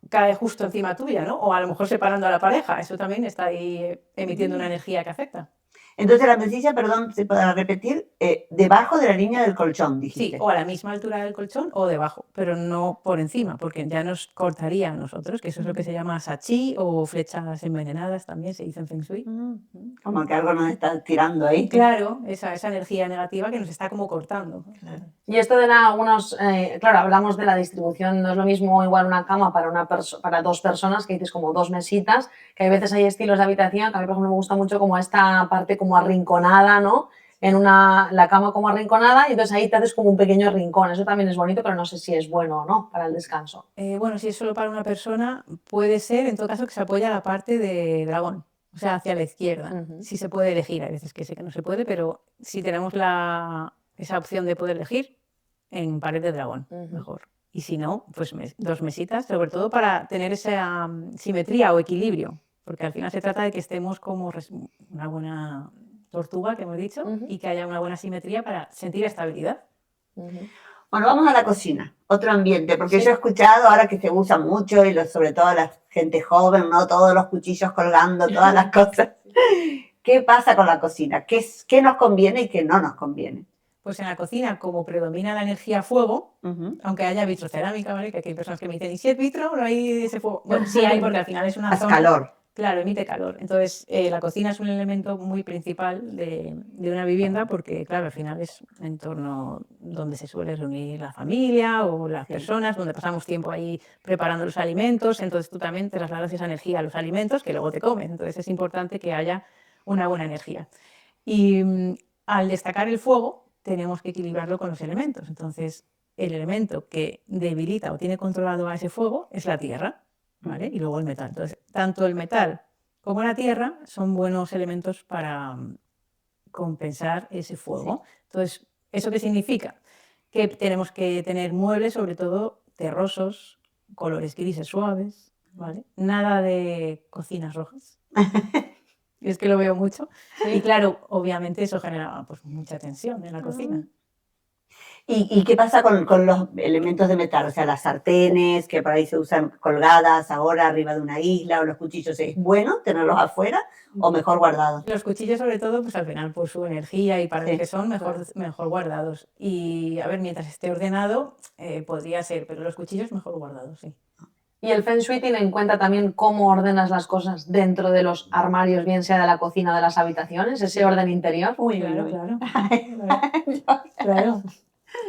cae justo encima tuya, ¿no? O a lo mejor separando a la pareja, eso también está ahí emitiendo una energía que afecta. Entonces la mesilla, perdón, para repetir, debajo de la línea del colchón, Sí, dijiste. o a la misma altura del colchón o debajo, pero no por encima, porque ya nos cortaría a nosotros, que eso es lo que se llama sachi o flechas envenenadas, también se dice en Feng Shui. Como que algo nos está tirando ahí. Claro, esa energía negativa que nos está como cortando. Claro. Y esto de algunos, claro, hablamos de la distribución, no es lo mismo igual una cama para dos personas, que dices como dos mesitas, que hay veces hay estilos de habitación, que a mí por ejemplo me gusta mucho como esta parte como arrinconada, ¿no? La cama como arrinconada y entonces ahí te haces como un pequeño rincón, eso también es bonito, pero no sé si es bueno o no para el descanso. Bueno, si es solo para una persona, puede ser en todo caso que se apoya a la parte de dragón, o sea, hacia la izquierda. Si se puede elegir, hay veces que sé que no se puede, pero si tenemos esa opción de poder elegir, en pared de dragón, mejor. Y si no, pues dos mesitas, sobre todo para tener esa simetría o equilibrio, porque al final se trata de que estemos como una buena tortuga, que hemos dicho, y que haya una buena simetría para sentir estabilidad. Bueno, vamos a la cocina, otro ambiente, porque Sí. yo he escuchado ahora que se usa mucho, y sobre todo la gente joven, ¿no? Todos los cuchillos colgando, todas las cosas. ¿Qué pasa con la cocina? ¿Qué nos conviene y qué no nos conviene? Pues en la cocina, como predomina la energía fuego, aunque haya vitrocerámica, ¿vale? Que aquí hay personas que me dicen, ¿y si es vitro? ¿No hay ese fuego? Bueno, sí hay, porque al final es una Haz zona... calor. Claro, emite calor. Entonces, la cocina es un elemento muy principal de una vivienda porque, claro, al final es un entorno donde se suele reunir la familia o las personas, donde pasamos tiempo ahí preparando los alimentos. Entonces, tú también trasladas esa energía a los alimentos que luego te comen. Entonces, es importante que haya una buena energía. Y al destacar el fuego, tenemos que equilibrarlo con los elementos. Entonces, el elemento que debilita o tiene controlado a ese fuego es la tierra, ¿vale? Y luego el metal. Entonces, tanto el metal como la tierra son buenos elementos para compensar ese fuego. Entonces, ¿eso qué significa? Que tenemos que tener muebles, sobre todo terrosos, colores grises suaves, ¿vale? Nada de cocinas rojas. Es que lo veo mucho. Y claro, obviamente eso genera pues, mucha tensión en la cocina. ¿Y qué pasa con los elementos de metal? O sea, las sartenes, que por ahí se usan colgadas ahora arriba de una isla, o los cuchillos. ¿Es bueno tenerlos afuera o mejor guardados? Los cuchillos, sobre todo, pues al final, por su energía y para lo que son, mejor guardados. Y a ver, mientras esté ordenado, podría ser, pero los cuchillos mejor guardados, sí. Y el Feng Shui tiene en cuenta también cómo ordenas las cosas dentro de los armarios, bien sea de la cocina o de las habitaciones, ese orden interior. Claro.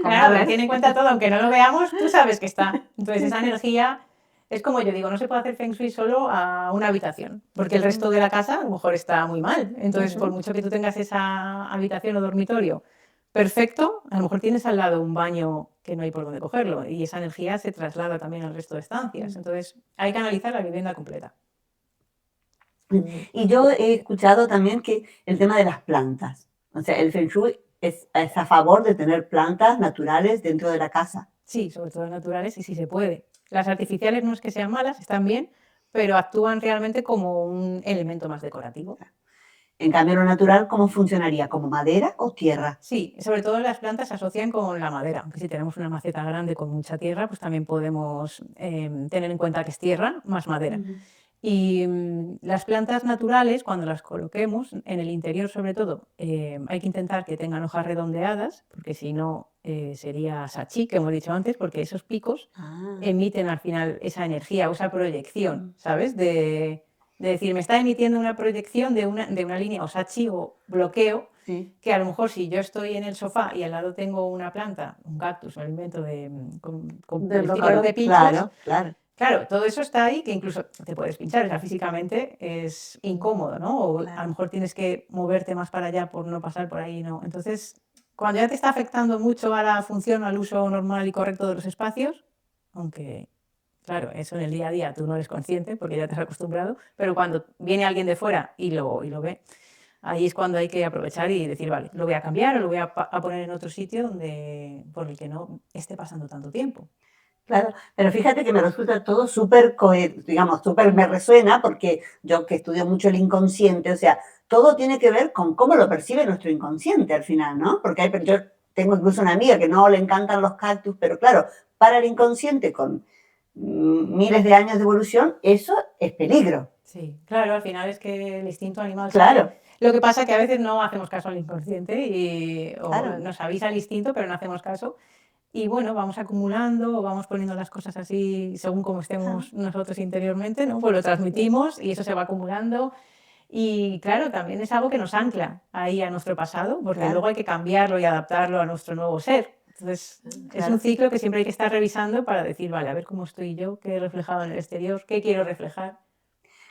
Claro, tiene en cuenta todo, aunque no lo veamos, tú sabes que está. Entonces esa energía es como yo digo, no se puede hacer Feng Shui solo a una habitación, porque el resto de la casa a lo mejor está muy mal. Entonces, por mucho que tú tengas esa habitación o dormitorio perfecto, a lo mejor tienes al lado un baño que no hay por dónde cogerlo y esa energía se traslada también al resto de estancias. Entonces, hay que analizar la vivienda completa. Y yo he escuchado también que el tema de las plantas, o sea, el Feng Shui es a favor de tener plantas naturales dentro de la casa. Sí, sobre todo naturales y si se puede. Las artificiales no es que sean malas, están bien, pero actúan realmente como un elemento más decorativo. En cambio, lo natural, ¿cómo funcionaría? ¿Como madera o tierra? Sí, sobre todo las plantas se asocian con la madera, aunque si tenemos una maceta grande con mucha tierra, pues también podemos tener en cuenta que es tierra más madera. Y las plantas naturales, cuando las coloquemos, en el interior sobre todo, hay que intentar que tengan hojas redondeadas, porque si no sería sachi, que hemos dicho antes, porque esos picos emiten al final esa energía o esa proyección, ¿sabes? De decir, me está emitiendo una proyección de una línea o sachi o bloqueo, que a lo mejor si yo estoy en el sofá y al lado tengo una planta, un cactus, un alimento con bloqueo de pinchos, claro, todo eso está ahí, que incluso te puedes pinchar, o sea, físicamente es incómodo, ¿no? O a lo mejor tienes que moverte más para allá por no pasar por ahí, ¿no? Entonces, cuando ya te está afectando mucho a la función, al uso normal y correcto de los espacios, aunque Claro, eso en el día a día tú no eres consciente porque ya te has acostumbrado, pero cuando viene alguien de fuera y lo ve, ahí es cuando hay que aprovechar y decir, vale, lo voy a cambiar o lo voy a poner en otro sitio donde, por el que no esté pasando tanto tiempo. Claro, pero fíjate que me resulta todo súper, digamos, súper me resuena porque yo que estudio mucho el inconsciente, o sea, todo tiene que ver con cómo lo percibe nuestro inconsciente al final, ¿no? Porque yo tengo incluso una amiga que no le encantan los cactus, pero claro, para el inconsciente con miles de años de evolución, eso es peligro. Sí, claro, al final es que el instinto animal Claro. sale. Lo que pasa es que a veces no hacemos caso al inconsciente o Claro. nos avisa el instinto, pero no hacemos caso. Y bueno, vamos acumulando o vamos poniendo las cosas así según como estemos nosotros interiormente, ¿no? Pues lo transmitimos y eso se va acumulando. Y claro, también es algo que nos ancla ahí a nuestro pasado, porque Claro. luego hay que cambiarlo y adaptarlo a nuestro nuevo ser. Entonces, es Claro. un ciclo que siempre hay que estar revisando para decir, vale, a ver cómo estoy yo, qué he reflejado en el exterior, qué quiero reflejar.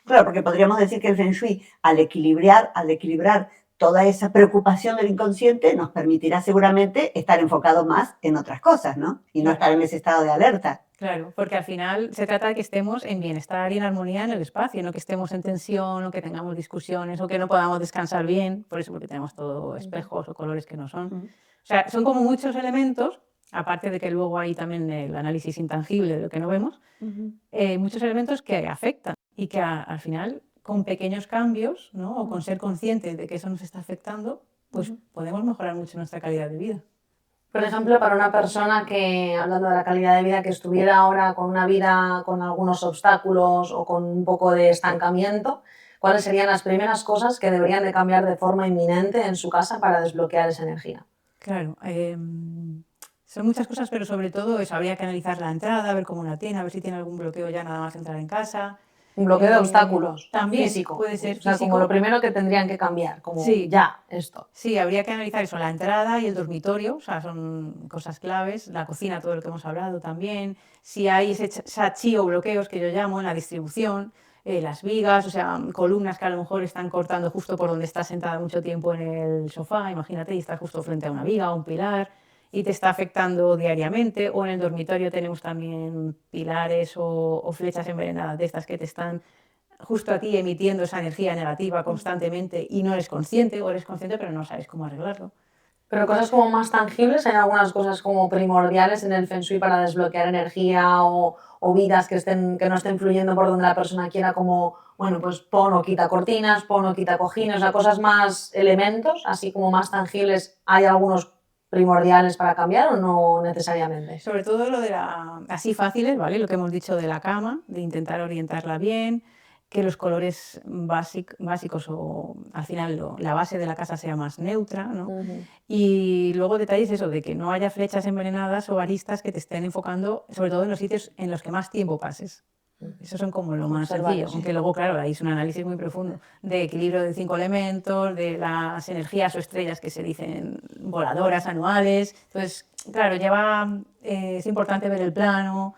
Claro, porque podríamos decir que el Feng Shui, al equilibrar toda esa preocupación del inconsciente, nos permitirá seguramente estar enfocados más en otras cosas, ¿no? Y no Claro. estar en ese estado de alerta. Claro, porque al final se trata de que estemos en bienestar y en armonía en el espacio, no que estemos en tensión o que tengamos discusiones o que no podamos descansar bien, por eso porque tenemos todo espejos o colores que no son. O sea, son como muchos elementos, aparte de que luego hay también el análisis intangible de lo que no vemos, muchos elementos que afectan y que al final con pequeños cambios, ¿no? O con ser conscientes de que eso nos está afectando, pues podemos mejorar mucho nuestra calidad de vida. Por ejemplo, para una persona que, hablando de la calidad de vida, que estuviera ahora con una vida con algunos obstáculos o con un poco de estancamiento, ¿cuáles serían las primeras cosas que deberían de cambiar de forma inminente en su casa para desbloquear esa energía? Claro, son muchas cosas, pero sobre todo eso, habría que analizar la entrada, ver cómo la tiene, a ver si tiene algún bloqueo ya nada más entrar en casa. Un bloqueo de obstáculos, también físico. puede ser O sea, físico. como lo primero que tendrían que cambiar, como Sí. ya, esto. Sí, habría que analizar eso, la entrada y el dormitorio, o sea, son cosas claves, la cocina, todo lo que hemos hablado también, si hay ese sachi o bloqueos que yo llamo en la distribución, las vigas, o sea, columnas que a lo mejor están cortando justo por donde estás sentada mucho tiempo en el sofá, imagínate, y estás justo frente a una viga o un pilar y te está afectando diariamente, o en el dormitorio tenemos también pilares o flechas envenenadas de estas que te están justo a ti emitiendo esa energía negativa constantemente y no eres consciente, o eres consciente pero no sabes cómo arreglarlo. Pero cosas como más tangibles, ¿hay algunas cosas como primordiales en el Feng Shui para desbloquear energía o vidas que no estén fluyendo por donde la persona quiera, como, bueno, pues pon o quita cortinas, pon o quita cojines, o sea, cosas más elementos, así como más tangibles, ¿hay algunos primordiales para cambiar o no necesariamente? Sobre todo lo de así fáciles, ¿vale? Lo que hemos dicho de la cama, de intentar orientarla bien, que los colores básicos o al final la base de la casa sea más neutra, ¿no? Y luego detalles eso, de que no haya flechas envenenadas o aristas que te estén enfocando, sobre todo en los sitios en los que más tiempo pases. Esos son como lo más sencillo, sí. aunque luego, claro, ahí es un análisis muy profundo de equilibrio de 5 elementos, de las energías o estrellas que se dicen voladoras anuales. Entonces, claro, es importante ver el plano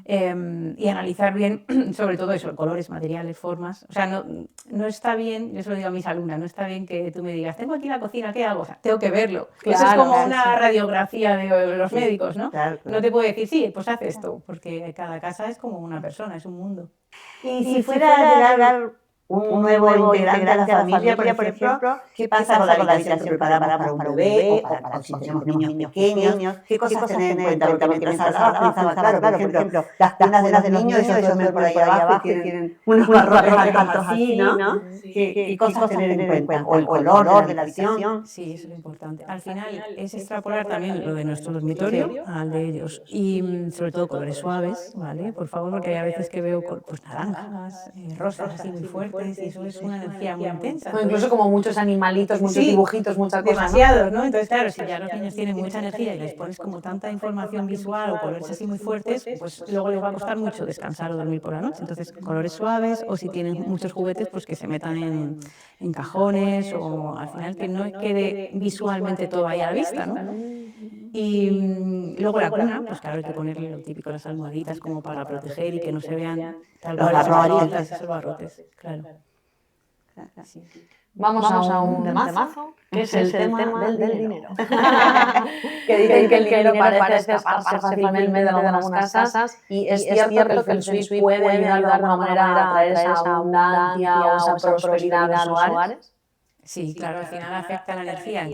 y analizar bien, sobre todo eso, colores, materiales, formas. O sea, no está bien, yo se lo digo a mis alumnas, no está bien que tú me digas, tengo aquí la cocina, ¿qué hago? O sea, tengo que verlo. Claro, eso es como claro, una sí. radiografía de los médicos, ¿no? Claro, claro. No te puedo decir, sí, pues haz esto, porque cada casa es como una persona, es un mundo. Y si fuera a llegar un nuevo integrante a la familia, por ejemplo, ¿qué pasa con la habitación que preparamos para un bebé o para si tenemos niños pequeños? ¿Qué cosas tener en cuenta? Porque mientras hablabas pensaba, claro, por ejemplo, las cunas de los niños, ellos ven por ahí abajo y tienen unos barrotes altos así, ¿no? ¿Qué cosas tener en cuenta? O el color de la habitación. Sí, eso es importante. Al final es extrapolar también lo de nuestro dormitorio al de ellos y sobre todo colores suaves, ¿vale? Por favor, porque hay a veces que veo pues naranjas, rosas así muy fuertes y eso es una energía muy intensa. O incluso como muchos animalitos, muchos dibujitos, muchas cosas. Demasiados, ¿no? Entonces, claro, si ya los niños tienen mucha energía y les pones como tanta información visual o colores así muy fuertes, pues luego les va a costar mucho descansar o dormir por la noche. Entonces, colores suaves o si tienen muchos juguetes, pues que se metan en cajones o al final que no quede visualmente todo ahí a la vista, ¿no? Y luego la cuna, pues claro, hay que ponerle lo típico, las almohaditas como para proteger y que no se vean Los barrotes. esos barrotes, claro. Sí. Vamos a un temazo, que es el tema del dinero. Que dicen que el dinero parece escaparse fácilmente de algunas casas y es cierto que el Feng Shui puede ayudar de alguna manera a traer esa abundancia o esa prosperidad a los hogares. Sí, claro, al final afecta la energía,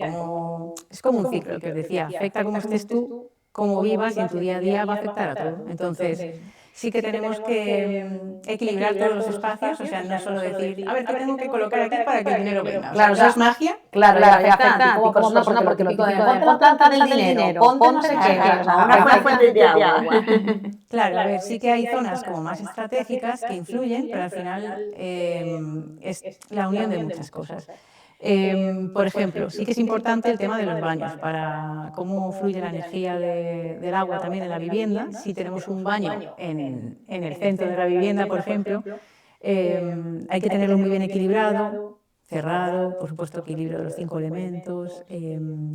es como un ciclo que os decía, afecta cómo estés tú, cómo vivas y en tu día a día va a afectar a todo. Entonces, sí que tenemos que equilibrar todos los espacios, o sea, no solo decir, a ver, ¿qué tengo que colocar aquí para que el dinero venga? Claro, o sea, eso es magia. Claro, y afecta a ti como persona, porque lo típico de ponte la planta del dinero, ponte no sé qué, o sea, una fuente de agua. Claro, a ver, sí que hay zonas como más estratégicas que influyen, pero al final es la unión de muchas cosas. Por ejemplo, sí que es importante el tema de los baños, para cómo fluye la energía del agua también en la vivienda. Si tenemos un baño en el centro de la vivienda, por ejemplo, hay que tenerlo muy bien equilibrado, cerrado, por supuesto equilibrio de los 5 elementos,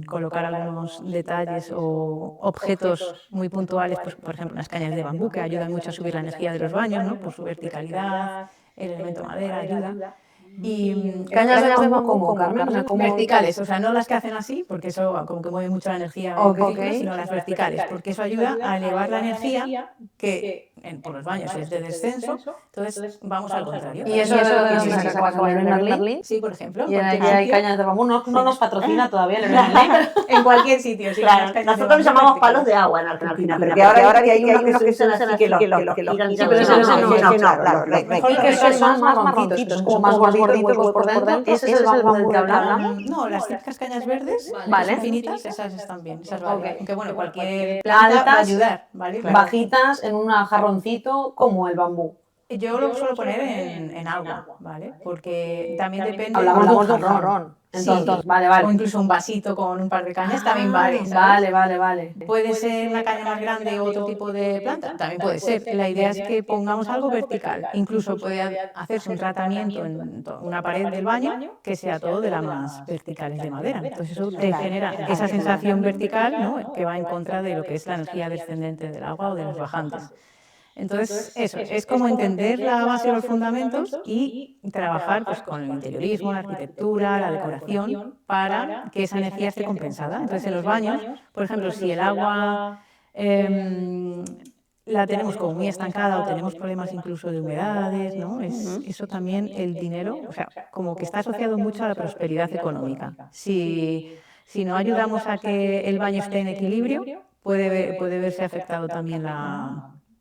colocar algunos detalles o objetos muy puntuales, pues, por ejemplo unas cañas de bambú que ayudan mucho a subir la energía de los baños, ¿no? Por su verticalidad, el elemento madera ayuda. Y cañas de bambú como, Carmen, o sea, como verticales, o sea, no las que hacen así, porque eso como que mueve mucho la energía, sino las verticales, porque eso ayuda a elevar la energía que por los baños es de descenso, entonces vamos al contrario. Y eso de dónde se saca en Berlín. Sí, por ejemplo. Y hay cañas de bambú, no nos patrocina todavía el Berlín. En cualquier sitio, sí. Claro, nosotros los llamamos palos de agua en Argentina, pero ahora que hay unos que se usan así que los giran. Sí, pero ese no, claro. Y que son más marroncitos, como más gorditos por dentro. ¿Ese es el bambú del que hablamos? No, las típicas cañas verdes, infinitas, esas están bien, esas valen. Aunque bueno, cualquier planta planta va a ayudar, ¿vale? Bajitas en un jarroncito como el bambú. Yo lo suelo poner en agua, ¿vale? Porque también depende... Hablamos de un jarrón. Entonces, sí, vale. O incluso un vasito con un par de cañas también vale, ¿sabes? Vale. ¿Puede ser una caña más grande o otro tipo de planta? También puede ser. La idea es que pongamos algo vertical. Incluso puede hacerse un tratamiento en una pared del baño que sea todo de las más verticales de madera. Entonces eso te genera esa sensación vertical, ¿no? Que va en contra de lo que es la energía descendente del agua o de los bajantes. Entonces, eso, es como entender la base de los fundamentos y trabajar pues, con el interiorismo, la arquitectura, la decoración, para que esa energía esté compensada. Entonces, en los baños, por ejemplo, si el agua la tenemos como muy estancada o tenemos problemas incluso de humedades, ¿no? Eso también, el dinero, o sea, como que está asociado mucho a la prosperidad económica. Si no ayudamos a que el baño esté en equilibrio, puede verse afectado también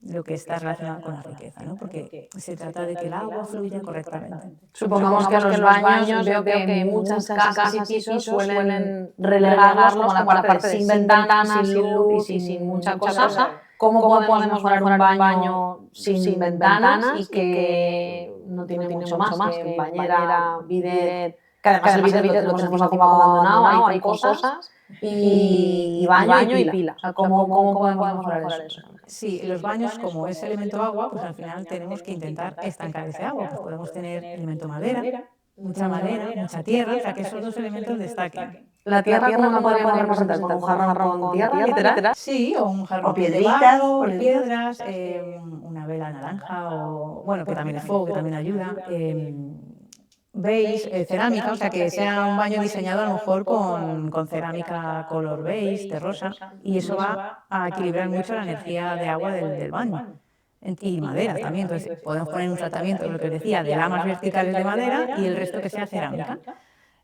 lo que está relacionado con la riqueza, ¿no? Porque se trata de que el agua fluya correctamente. Supongamos que los baños, veo que muchas casas y pisos suelen relegarlos como la parte de sin ventanas, sin luz y sin mucha cosa. ¿Cómo podemos poner un baño sin ventanas y que no tiene mucho más que bañera, bidet, que además el bidet lo tenemos así abandonado, hay cosas, y baño y pila? O sea, ¿cómo podemos mejorar eso? Sí, los baños, como es elemento agua, pues al final tenemos que intentar estancar ese agua. Pues podemos tener elemento madera, mucha tierra, o sea que esos dos elementos destaquen. ¿La tierra cómo la podríamos representar? ¿Con un jarrón con tierra, literal? Sí, o un jarrón o piedritas, o piedras, una vela naranja, o bueno, que también es fuego, que también ayuda. Beige, cerámica, o sea que sea un baño diseñado a lo mejor con cerámica color beige, terrosa, y eso va a equilibrar mucho la energía de agua del baño. Y madera también, entonces podemos poner un tratamiento, lo que os decía, de lamas verticales de madera y el resto que sea cerámica.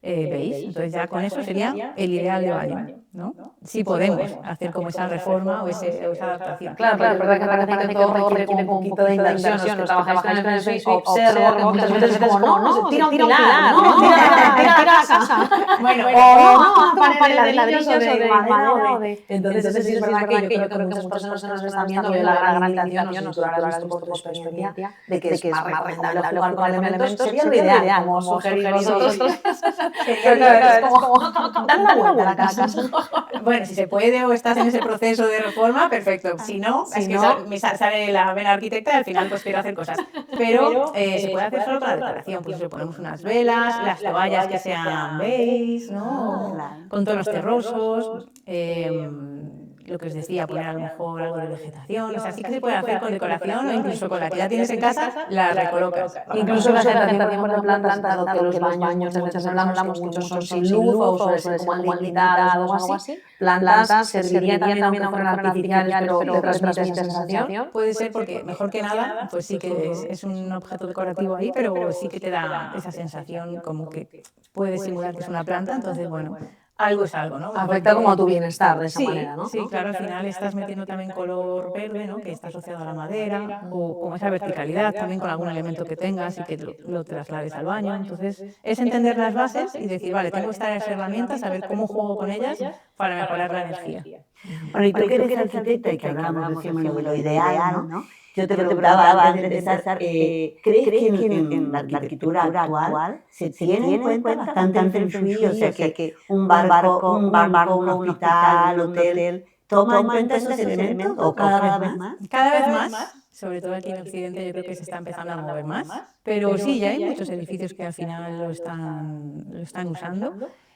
¿Veis? Entonces ya con eso sería el ideal de baño, ¿no? Si podemos hacer como esa reforma o esa adaptación. Claro, pero es verdad que todo requiere un poquito de inversión. Los que trabajáis con el Feng Shui, observo que muchas veces es como, no, tira un pilar, no, tira la casa. Bueno, o no, pared de ladrillos o de madera. Entonces sí es verdad que yo creo que muchas personas que nos están viendo ven la gran limitación, no sé si tú lo habrás visto por tu experiencia, de que es más recomendable jugar con elementos. Sería lo ideal, como sugerís vosotros. Es como darle la vuelta a la casa. Bueno, si se puede o estás en ese proceso de reforma, perfecto. Si no, es que me sale la vena arquitecta y al final pues quiero hacer cosas. Pero se puede hacer solo para decoración, pues le ponemos unas velas, las toallas que sean beige, ¿no? Con tonos terrosos. lo que os decía, poner a lo mejor algo de vegetación, o sea, sí que se puede hacer con decoración o incluso con la que ya tienes en casa, la recolocas. Incluso vegetación, por ejemplo, plantas, dado que los baños muchas veces hablamos que muchos son sin luz o suelen ser como limitados o algo así, plantas serviría también aunque fueran artificiales, pero te transmite esa sensación. Puede ser porque, mejor que nada, pues sí que es un objeto decorativo ahí, pero sí que te da esa sensación como que puede simular que es una planta, entonces, bueno, algo es algo, ¿no? Afecta como a tu bienestar de esa Sí, manera, ¿no? sí, claro, al final estás metiendo también color verde, ¿no? Que está asociado a la madera, o con esa verticalidad también con algún elemento que tengas y que lo traslades al baño. Entonces, es entender las bases y decir, vale, tengo estas herramientas, saber cómo juego con ellas para mejorar la energía. Bueno, y tú que eres arquitecta y que hablábamos decíamos de lo ideal, ¿no? Yo te preguntaba antes de empezar, ¿crees que en la arquitectura actual se tiene en cuenta bastante el Feng Shui? O sea, que un barco, un hospital, un hotel, ¿toma en cuenta esos elementos o cada vez más? Cada vez más, sobre todo aquí en Occidente, yo creo que se está empezando a mover más, pero sí, ya hay muchos edificios que al final lo están usando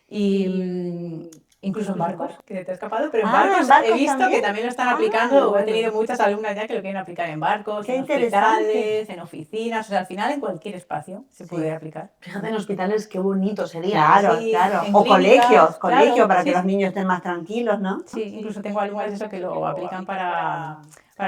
y incluso en barcos, que te ha escapado, pero en barcos he visto que también lo están aplicando, o he tenido muchas alumnas ya que lo quieren aplicar en barcos, en hospitales, en oficinas, o sea, al final en cualquier espacio se puede aplicar. Fíjate, en hospitales qué bonito sería. Claro, Sí, claro. en O clínicas, colegios claro, para sí, que los sí. niños estén más tranquilos, ¿no? Sí, incluso tengo alumnas eso que lo aplican para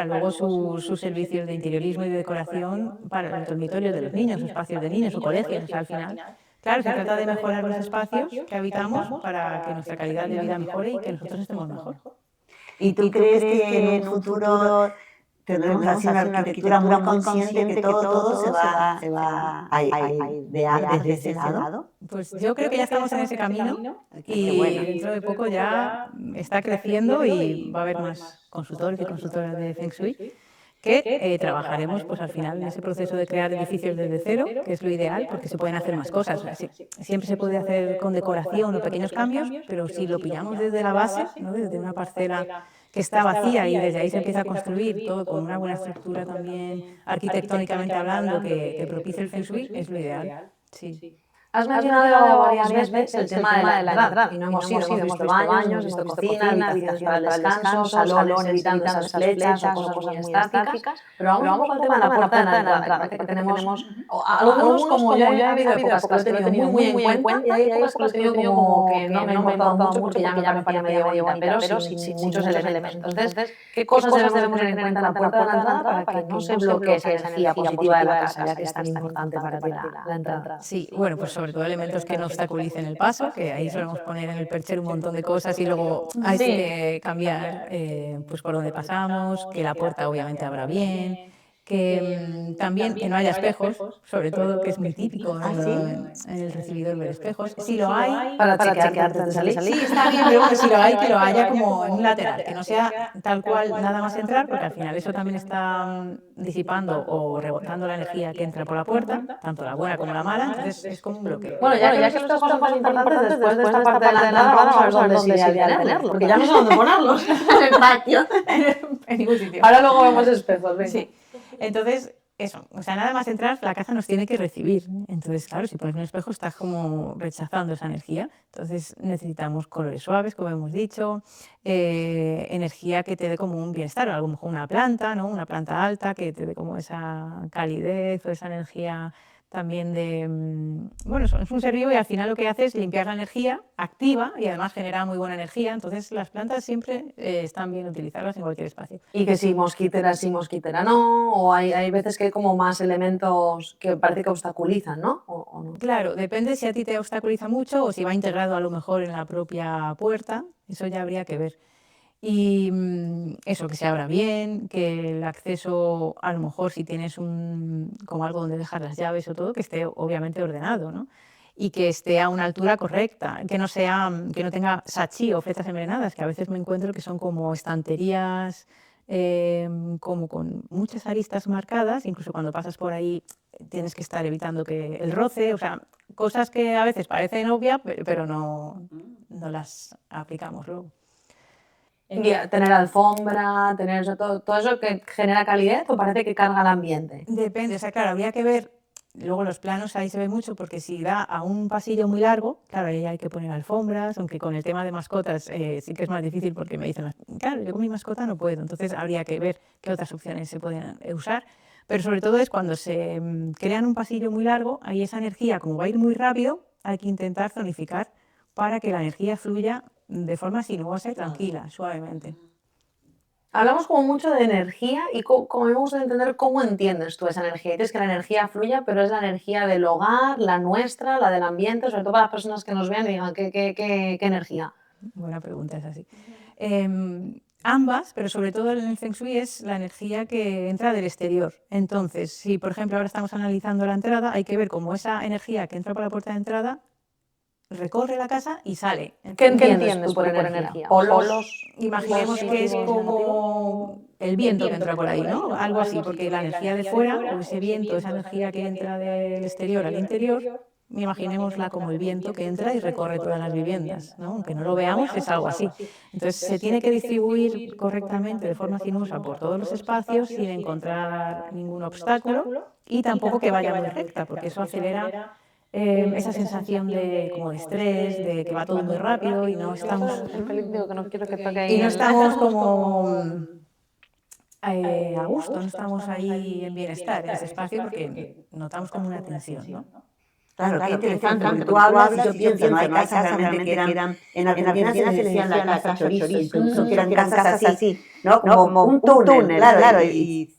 luego sus servicios de interiorismo y de decoración para los dormitorios de los niños, espacios de niños o colegios. O sea, al final, claro, se trata de mejorar los espacios que habitamos para que nuestra calidad de vida mejore y que nosotros estemos mejor. ¿Y tú crees que en un futuro tendremos así una arquitectura muy consciente que todo se va desde ese lado? Pues yo creo que ya estamos en ese camino y dentro de poco ya está creciendo y va a haber más consultores y consultoras de Feng Shui que trabajaremos pues al final en ese proceso de crear edificios desde cero, que es lo ideal, porque se pueden hacer más cosas. O sea, siempre se puede hacer con decoración o pequeños cambios, pero si lo pillamos desde la base, ¿no? Desde una parcela que está vacía y desde ahí se empieza a construir todo con una buena estructura también arquitectónicamente hablando que propicie el Feng Shui, es lo ideal. Sí. Has mencionado varias veces el tema de la entrada, y no hemos ido, hemos visto baños, hemos visto cocina, habitaciones para el descanso, salones evitando esas flechas o cosas muy estáticas, pero vamos un poco al tema de la puerta de la entrada, que tenemos algunos, como yo he habido épocas que lo he tenido muy en cuenta, y hay épocas que lo he tenido como que no me ha importado mucho porque ya me parecía medio bonita, pero sin muchos elementos. Entonces, ¿qué cosas debemos tener en cuenta en la puerta de la entrada para que no se bloquee esa energía positiva de la casa, ya que es tan importante para ti la entrada? Sí, bueno, pues sobre todo elementos que no obstaculicen el paso, que ahí solemos poner en el perchero un montón de cosas y luego hay que cambiar pues por dónde pasamos, que la puerta obviamente abra bien, que también que no haya espejos, sobre todo, que es muy típico en el recibidor ver espejos. Si lo hay, Para chequearte antes de salir. sí, está bien, pero bueno, si lo hay, que lo haya como en un lateral, que no sea tal cual nada más entrar, porque al final eso también está disipando o rebotando la energía que entra por la puerta, tanto la buena como la mala, entonces es como un bloqueo. Bueno, ya que los espejos son más importantes, después de esta parte de la entrada vamos a ver dónde es ideal tenerlos, porque ya no sé dónde ponerlos. En el patio. En ningún sitio. Ahora luego vemos espejos, venga. Sí. Entonces, eso, o sea, nada más entrar, la casa nos tiene que recibir. Entonces, claro, si pones un espejo estás como rechazando esa energía. Entonces, necesitamos colores suaves, como hemos dicho, energía que te dé como un bienestar, a lo mejor una planta, ¿no? Una planta alta que te dé como esa calidez o esa energía también de... Bueno, es un ser vivo y al final lo que hace es limpiar la energía, activa y además genera muy buena energía. Entonces, las plantas siempre están bien utilizarlas en cualquier espacio. Y que si mosquitera sí, mosquitera no, o hay veces que hay como más elementos que parece que obstaculizan, ¿no? ¿O no? Claro, depende si a ti te obstaculiza mucho o si va integrado a lo mejor en la propia puerta, eso ya habría que ver. Y eso, que se abra bien, que el acceso, a lo mejor si tienes como algo donde dejar las llaves o todo, que esté obviamente ordenado, ¿no? Y que esté a una altura correcta, que no tenga sachí o flechas envenenadas, que a veces me encuentro que son como estanterías, como con muchas aristas marcadas, incluso cuando pasas por ahí tienes que estar evitando que el roce, o sea, cosas que a veces parecen obvias, pero no las aplicamos luego. Tener alfombra, tener todo eso que genera calidez o parece que carga el ambiente. Depende, o sea, claro, habría que ver luego los planos ahí se ve mucho porque si da a un pasillo muy largo, claro, ahí hay que poner alfombras, aunque con el tema de mascotas sí que es más difícil porque me dicen, claro, yo con mi mascota no puedo, entonces habría que ver qué otras opciones se pueden usar. Pero sobre todo es cuando se crean un pasillo muy largo, ahí esa energía, como va a ir muy rápido, hay que intentar zonificar para que la energía fluya de forma sinuosa y tranquila, suavemente. Hablamos como mucho de energía y como me gusta entender cómo entiendes tú esa energía. Dices que la energía fluya, pero es la energía del hogar, la nuestra, la del ambiente, sobre todo para las personas que nos vean y digan, ¿qué energía? Buena pregunta, es así. Ambas, pero sobre todo en el Feng Shui es la energía que entra del exterior. Entonces, si por ejemplo ahora estamos analizando la entrada, hay que ver cómo esa energía que entra por la puerta de entrada recorre la casa y sale. ¿Qué entiendes tú por energía? ¿Polos? Imaginemos que es como el viento que entra por ahí, ¿no? Algo así, porque la energía de fuera, o ese viento, esa energía que entra del exterior al interior, imaginémosla como el viento que entra y recorre todas las viviendas, ¿no? Aunque no lo veamos, es algo así. Entonces, se tiene que distribuir correctamente, de forma sinuosa, por todos los espacios sin encontrar ningún obstáculo y tampoco que vaya muy recta, porque eso acelera esa sensación de, como de estrés, de que va todo muy rápido y no estamos, como a gusto, no estamos ahí en bienestar en ese espacio porque notamos como una tensión, ¿no? Claro, qué interesante, porque tú hablas y yo pienso, no hay casas realmente que eran, en Argentina se les decían la casa chorizo, incluso que eran casas así, ¿no? Como un túnel, claro, y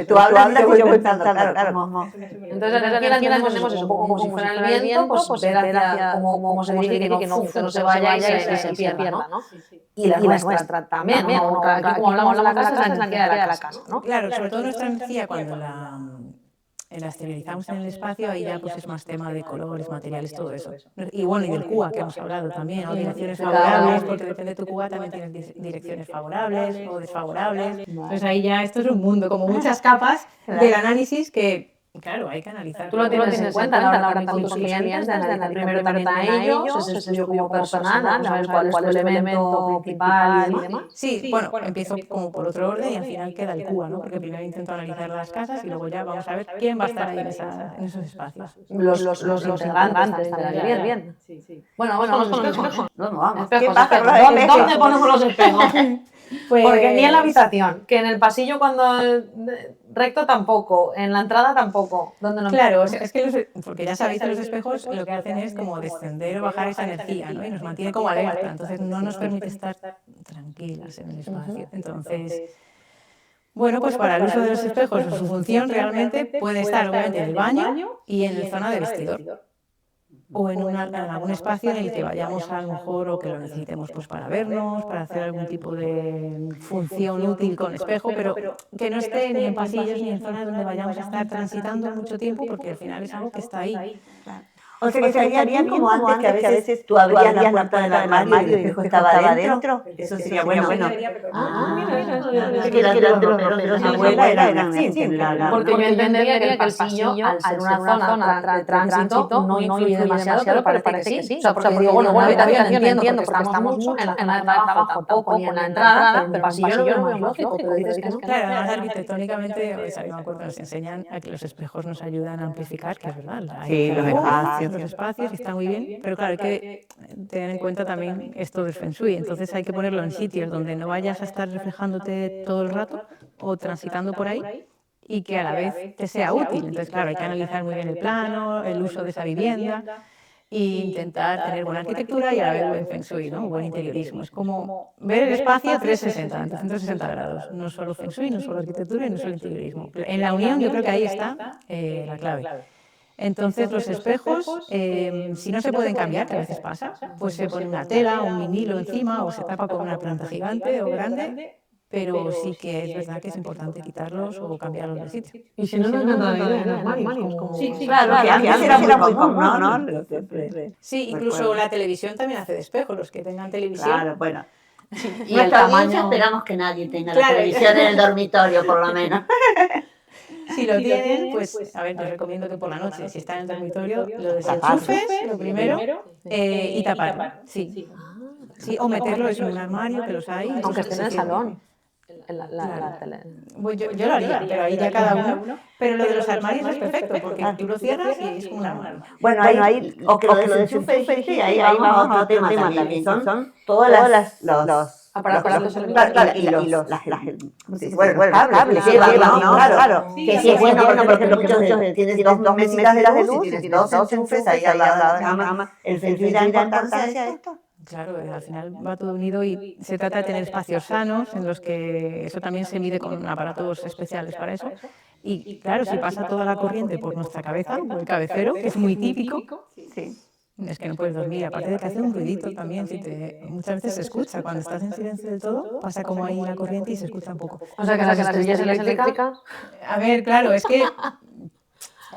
tú hablas y yo pensando, claro, como... Entonces, la energía la entendemos eso, como si fuera el viento, pues ver hacia cómo se dirige, que no se vaya y se pierda, ¿no? Y la nuestra también, ¿no? Aquí como hablamos de la casa, es la energía de la casa, ¿no? Claro, sobre todo nuestra energía cuando la exteriorizamos en el espacio, ahí ya pues es más tema de colores, materiales, todo eso. Y bueno, y del QA que hemos hablado también, o direcciones favorables, porque depende de tu QA también tienes direcciones favorables o desfavorables. Entonces ahí ya esto es un mundo, como muchas capas del análisis que, claro, hay que analizar. Tú lo tienes en cuenta a la hora con tus clientes, de analizar primero también a ellos, ese estudio como personal, saber cuál es tu elemento principal y demás. Sí, bueno, empiezo como por otro orden y al final queda el QA, ¿no? Porque primero intento analizar las casas y luego ya vamos a ver quién va a estar ahí en esos espacios. Los integrantes, bien. Bueno, vamos. ¿Qué pasa? ¿Dónde ponemos los espejos? Porque ni en la habitación, que en el pasillo cuando recto tampoco, en la entrada tampoco. Claro, o sea, es que porque ya sabéis que los espejos lo que hacen es como descender o bajar esa energía, ¿no? Y nos mantiene como alerta, entonces no nos permite estar tranquilas en el espacio. Entonces, bueno, pues para el uso de los espejos, su función realmente puede estar obviamente en el baño y en la zona de vestidor. O en algún espacio en el que vayamos a lo mejor o que lo necesitemos pues para vernos, para hacer algún tipo de función útil con espejo, pero que no esté ni en pasillos ni en zonas donde vayamos a estar transitando mucho tiempo porque al final es algo que está ahí. O sea, que estaría bien como antes, que a veces tú abrías la puerta del armario y el espejo estaba adentro. Eso sería bueno. Los abuelas eran así. Porque yo entendería que el pasillo, al ser una zona de tránsito, no influye demasiado, pero parece que sí. O sea, porque digo, bueno, en la habitación entiendo porque estamos mucho, en la zona de trabajo tampoco, ni en la entrada, pero en el pasillo lo veo más lógico, pero dices que no. Claro, además arquitectónicamente, yo me acuerdo que nos enseñan a que los espejos nos ayudan a amplificar, que es verdad. Sí, los espacios y está muy bien, pero claro, hay que tener en cuenta también esto del Feng Shui, entonces hay que ponerlo en sitios donde no vayas a estar reflejándote todo el rato o transitando por ahí y que a la vez te sea útil. Entonces, claro, hay que analizar muy bien el plano, el uso de esa vivienda e intentar tener buena arquitectura y a la vez buen Feng Shui, ¿no? Buen interiorismo. Es como ver el espacio 360, 360 grados, no solo Feng Shui, no solo arquitectura y no solo interiorismo. En la unión yo creo que ahí está la clave. Entonces los espejos, si no se pueden cambiar, que a veces pasa, pues se pone una tela o un vinilo encima o se tapa con una planta gigante o grande, pero sí que es verdad que es importante quitarlos o cambiarlos de sitio. Y si no, no en armarios. Sí, claro, que antes era muy común, ¿no? Sí, incluso la televisión también hace de espejo, los que tengan televisión. Claro, bueno. Y el tamaño... Esperamos que nadie tenga la televisión en el dormitorio, por lo menos. Si lo tienen, pues, a ver, yo recomiendo que por la noche, si está en el dormitorio, lo desenchufes, lo primero, y taparlo, sí. Sí, o meterlo en un armario, que los hay. Aunque esté en el salón. Pues yo lo haría, pero ahí ya cada uno. Pero lo de los armarios es perfecto, porque tú lo cierras y es como un armario. Bueno, ahí, o que lo desenchufe, dijiste, ahí vamos a otro tema también, que son todos los aparatos los cables que llevan, ¿no? Claro, que sí es bueno, por ejemplo, muchos tienes dos mesitas de luz y tienes dos enchufes ahí al lado de la cama. El feng shui da importancia a esto. Claro, al final va todo unido y se trata de tener espacios sanos en los que eso también se mide con aparatos especiales para eso. Y claro, si pasa toda la corriente por nuestra cabeza, por el cabecero, que es muy típico, es que no puedes dormir. Aparte de que hace un ruidito también, muchas veces se escucha. Cuando estás en silencio del todo, pasa como ahí la corriente y se escucha un poco. O sea, que las estrellas eléctricas... A ver, claro, es que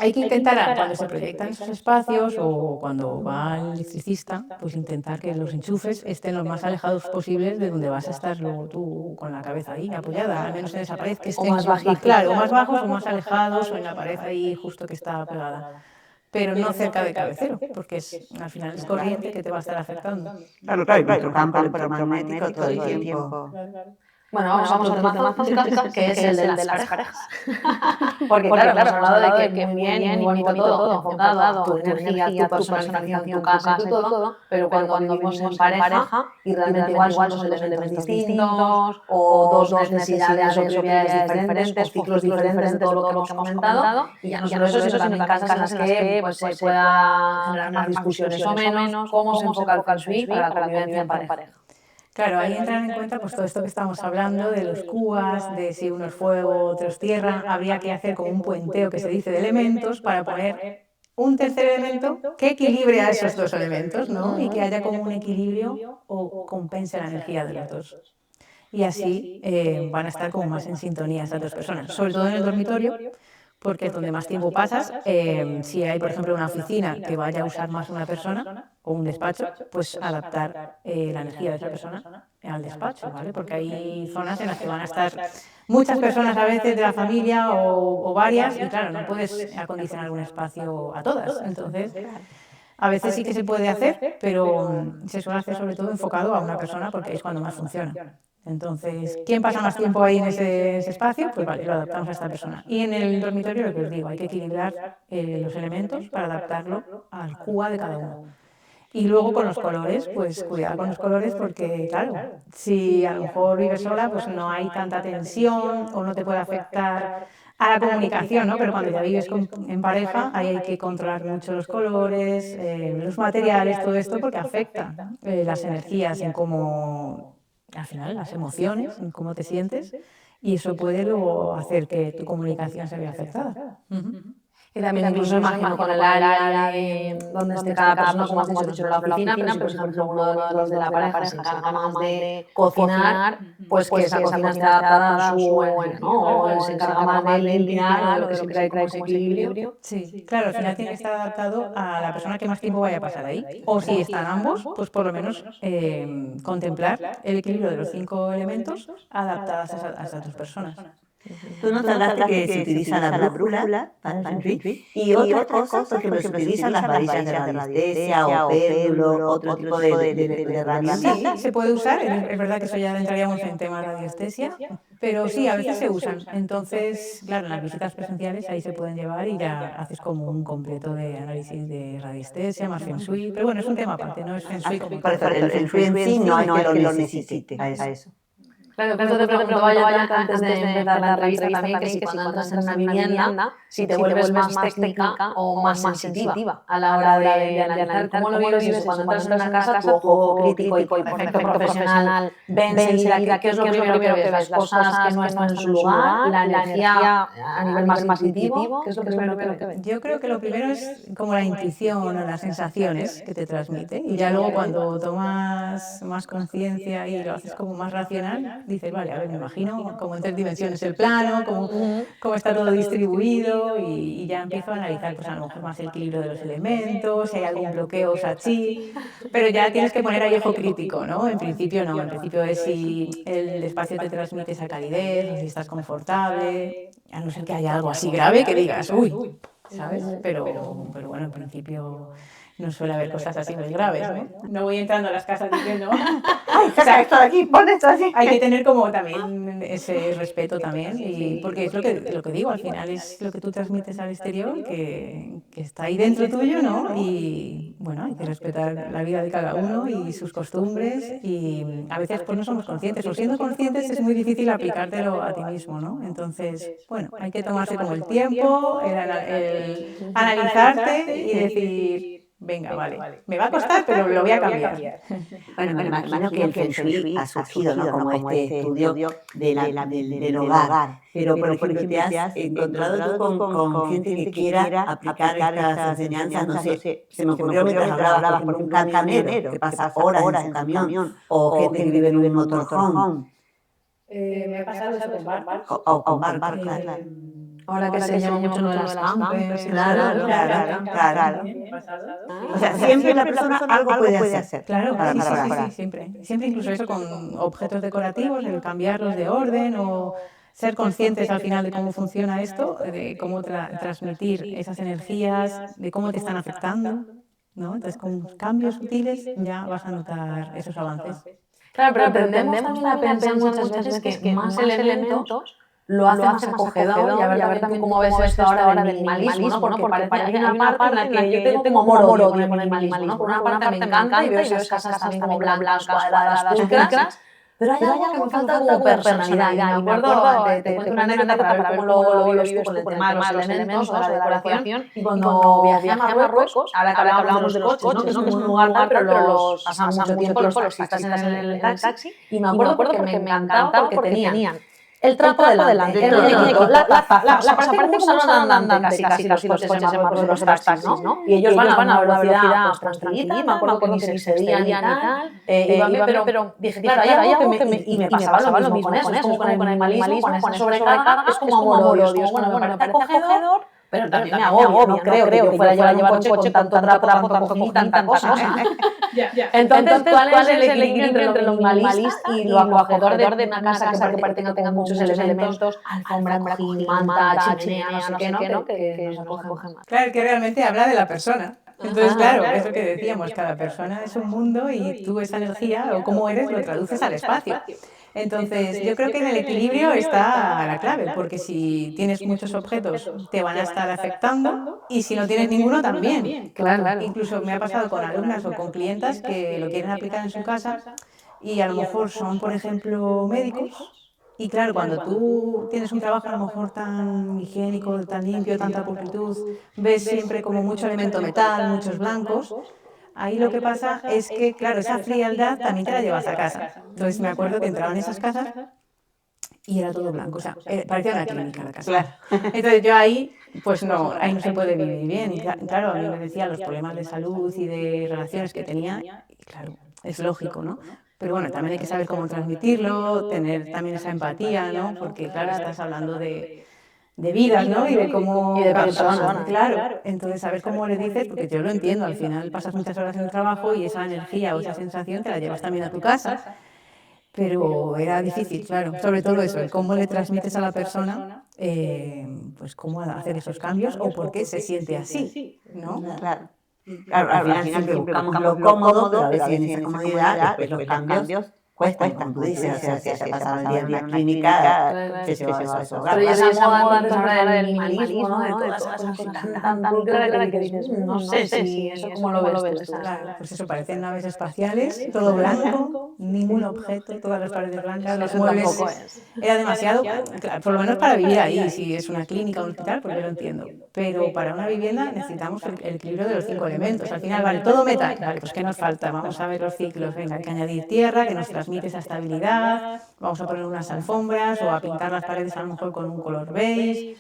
hay que intentar, cuando se proyectan esos espacios o cuando va el electricista, pues intentar que los enchufes estén lo más alejados posibles de donde vas a estar luego tú con la cabeza ahí apoyada, al menos en esa pared que estén más bajitos. claro, más bajos o más alejados o en la pared ahí justo que está pegada. Pero no cerca de cabecero, porque al final es corriente que te va a estar afectando. Claro, nuestro campo electromagnético todo el tiempo. Bueno, vamos a tema fácil, que es el de las parejas. Porque claro, hemos hablado de que muy bien, muy bonito todo, enfocado a tu energía, tu personalización, tu casa, tu todo, pero cuando vivimos en pareja y realmente igual son dos elementos distintos, o dos necesidades o prioridades diferentes, o ciclos diferentes de todo lo que hemos comentado, y ya no solo eso, sino también casas en las que pues, se pueda generar más discusiones o menos, cómo se enfoca el feng shui para la convivencia en pareja. Claro, ahí entran en cuenta pues todo esto que estamos hablando de los cuas, de si uno es fuego, otro es tierra. Habría que hacer como un puenteo que se dice de elementos para poner un tercer elemento que equilibre a esos dos elementos, ¿no? Y que haya como un equilibrio o compense la energía de los dos. Y así van a estar como más en sintonía estas dos personas, sobre todo en el dormitorio, porque es donde más tiempo pasas. Si hay, por ejemplo, una oficina que vaya a usar más una persona o un despacho, pues adaptar la energía de esa persona al despacho, ¿vale? Porque hay zonas en las que van a estar muchas personas a veces de la familia o varias y claro, no puedes acondicionar un espacio a todas. Entonces, a veces sí que se puede hacer, pero se suele hacer sobre todo enfocado a una persona porque es cuando más funciona. Entonces, ¿quién pasa más tiempo ahí en ese espacio? Pues vale, lo adaptamos a esta persona. Y en el dormitorio, lo que os digo, hay que equilibrar los elementos para adaptarlo al QA de cada uno. Y luego con los colores, pues cuidado con los colores porque, claro, si a lo mejor vives sola, pues no hay tanta tensión o no te puede afectar a la comunicación, ¿no? Pero cuando ya vives en pareja, ahí hay que controlar mucho los colores, los materiales, todo esto, porque afecta las energías en cómo, al final, las emociones, en cómo te sientes, y eso puede luego hacer que tu comunicación se vea afectada. Y también incluso imagino con el área de donde esté cada persona, como has dicho, en la oficina, pero si por ejemplo uno de los de la pareja se encarga más de cocinar, pues que esa cocina esté adaptada a su ¿no? O se encarga más de limpiar, o lo que siempre hay como ese equilibrio. Sí, claro, al final tiene que estar adaptado a la persona que más tiempo vaya a pasar ahí. O si están ambos, pues por lo menos contemplar el equilibrio de los 5 elementos adaptados a esas dos personas. Tú nos hablaste que se utiliza la brújula para el feng shui y otras cosas, por ejemplo, se utilizan las varillas de radiestesia o péndulo, otro tipo de herramientas. Sí, se puede usar, es verdad que eso ya entraríamos en tema de radiestesia, pero sí, a veces se usan. Entonces, claro, en las visitas presenciales ahí se pueden llevar y ya haces como un completo de análisis de radiestesia, más feng shui, pero bueno, es un tema aparte, no es feng shui como Por eso, el feng shui en sí no es que lo necesite a eso. Claro, pero te pregunto, vaya, antes de empezar la entrevista también, que si cuando entras en una vivienda, si te vuelves más técnica o más sensitiva a la hora de analizar cómo lo vives, cuando entras en una casa, tu ojo crítico y perfecto profesional ven enseguida qué es lo primero que ves, las cosas que no están en su lugar, la energía a nivel más intuitivo, ¿qué es lo primero que ves? Yo creo que lo primero es como la intuición o las sensaciones que te transmite y ya luego cuando tomas más conciencia y lo haces como más racional, dices, vale, a ver, me imagino como en 3 dimensiones el plano, cómo está todo distribuido y ya empiezo a analizar pues a lo mejor más el equilibrio de los elementos, si hay algún bloqueo o sachi, pero ya tienes que poner ahí ojo crítico, ¿no? En principio no, en principio es si el espacio te transmite esa calidez, o si estás confortable, a no ser que haya algo así grave que digas, uy, ¿sabes? Pero bueno, en principio no suele haber cosas así muy graves, ¿no? No voy entrando a las casas diciendo, ¡ay, saca esto de aquí, pon esto así! hay que tener como también ese respeto también, y porque es lo que digo, al final es lo que tú transmites al exterior, que está ahí dentro tuyo, ¿no? Y bueno, hay que respetar la vida de cada uno y sus costumbres, y a veces pues no somos conscientes, o siendo conscientes es muy difícil aplicártelo a ti mismo, ¿no? Entonces, bueno, hay que tomarse como el tiempo, el analizarte y decir, venga, vale, me va a costar, pero lo voy a cambiar. Bueno, me imagino que el Feng Shui ha surgido, ¿no? Como este estudio del hogar. Pero, por ejemplo, ¿te has encontrado tú con gente que quiera aplicar estas enseñanzas? No sé, se me ocurrió mientras hablabas, por un camionero que pasa horas en camión, o gente que vive en un motorhome. Me ha pasado eso con barcos. O con barcos, claro. Ahora que se llama mucho lo de las campers. Claro. Me ha pasado. O sea, siempre la persona algo puede hacer. Claro, para. sí, siempre. Siempre incluso eso con objetos decorativos, el cambiarlos de orden o ser conscientes al final de cómo funciona esto, de cómo transmitir esas energías, de cómo te están afectando, ¿no? Entonces, con cambios sutiles ya vas a notar esos avances. Claro, pero tendemos también a pensar muchas veces que más elementos lo hace más acogedor, y a ver también cómo ves esto ahora del minimalismo, ¿no? Porque parece hay una parte en la que yo tengo como amor-odio con el minimalismo, ¿no? Por una parte me encanta y veo esas casas también como blancas, cuadradas, pulcras, pero hay algo que me falta como personalidad. Y me acuerdo, te cuento una anécdota para ver cómo lo vives tú con el tema de los elementos, de la decoración. Y cuando viajé a Marruecos, ahora que hablábamos de los coches, ¿no? Que es un lugar tal, pero los pasan mucho tiempo los taxistas en el taxi. Y me acuerdo porque me encantaba porque tenían el trapo delante, la parece como un salón andante casi los coches en Marruecos de los taxis, ¿no? Y ellos van a una velocidad pues tranquilita, me acuerdo que ni se excedían y tal, iban bien, pero dije, claro, hay algo que me pasaba lo mismo con eso, como con el minimalismo, con esa sobrecarga, es como amor-odio, bueno, me parece acogedor, pero también me agobia, no creo que yo fuera a llevar un coche con tanto trapo, tanto cojín y tanta cosa. Entonces, ¿cuál es el equilibrio entre lo minimalista y lo acogedor de una casa que parece que tenga muchos elementos, alfombra, cojín, manta, chimenea, no sé qué, ¿no? Que se acoge más. Claro, que realmente habla de la persona. Entonces, claro, es lo que decíamos, cada persona es un mundo y tú esa energía o cómo eres lo traduces al espacio. Entonces, yo creo que en el equilibrio está la clave, porque si tienes muchos objetos te van a estar afectando y si no tienes ninguno también. Claro. Incluso me ha pasado con alumnas o con clientas que lo quieren aplicar en su casa y a lo mejor son, por ejemplo, médicos. Y claro, cuando tú tienes un trabajo a lo mejor tan higiénico, tan limpio, tanta pulcritud, ves siempre como mucho elemento metal, muchos blancos. Ahí lo que pasa es que, claro, esa frialdad también te la llevas a casa. Entonces me acuerdo que entraba en esas casas y era todo blanco, o sea, parecía una clínica la casa. Entonces yo ahí, pues no, ahí no se puede vivir bien. Y claro, a mí me decían los problemas de salud y de relaciones que tenía, y claro, es lógico, ¿no? Pero bueno, también hay que saber cómo transmitirlo, tener también esa empatía, ¿no? Porque claro, estás hablando de vidas, ¿no? Y de cómo... Y de personas. Claro, entonces saber cómo le dices, porque yo lo entiendo, al final pasas muchas horas en el trabajo y esa energía o esa sensación te la llevas también a tu casa, pero era difícil, claro, sobre todo eso, el cómo le transmites a la persona, pues cómo hacer esos cambios o por qué se siente así, ¿no? Claro. Claro, al final siempre buscamos lo cómodo, pero a veces en esa comodidad, después los cambios cuestan, como tú dices, o sea, si se pasaba el día en una clínica, se llevaba eso a su hogar. Pero esa moda antes ahora del minimalismo, ¿no? De todas esas cosas tan claras que dices, no sé si eso cómo lo ves tú. Claro, pues eso, parecen naves espaciales, todo blanco, ningún objeto, todas las paredes blancas, los muebles. Era demasiado, claro, por lo menos para vivir ahí, si es una clínica o un hospital, pues yo lo entiendo. Pero para una vivienda necesitamos el equilibrio de los 5 elementos. Al final, vale, todo metal, vale, pues ¿qué nos falta? Vamos a ver los ciclos, venga, hay que añadir tierra, que nos transmite esa estabilidad, vamos a poner unas alfombras o a pintar las paredes a lo mejor con un color beige.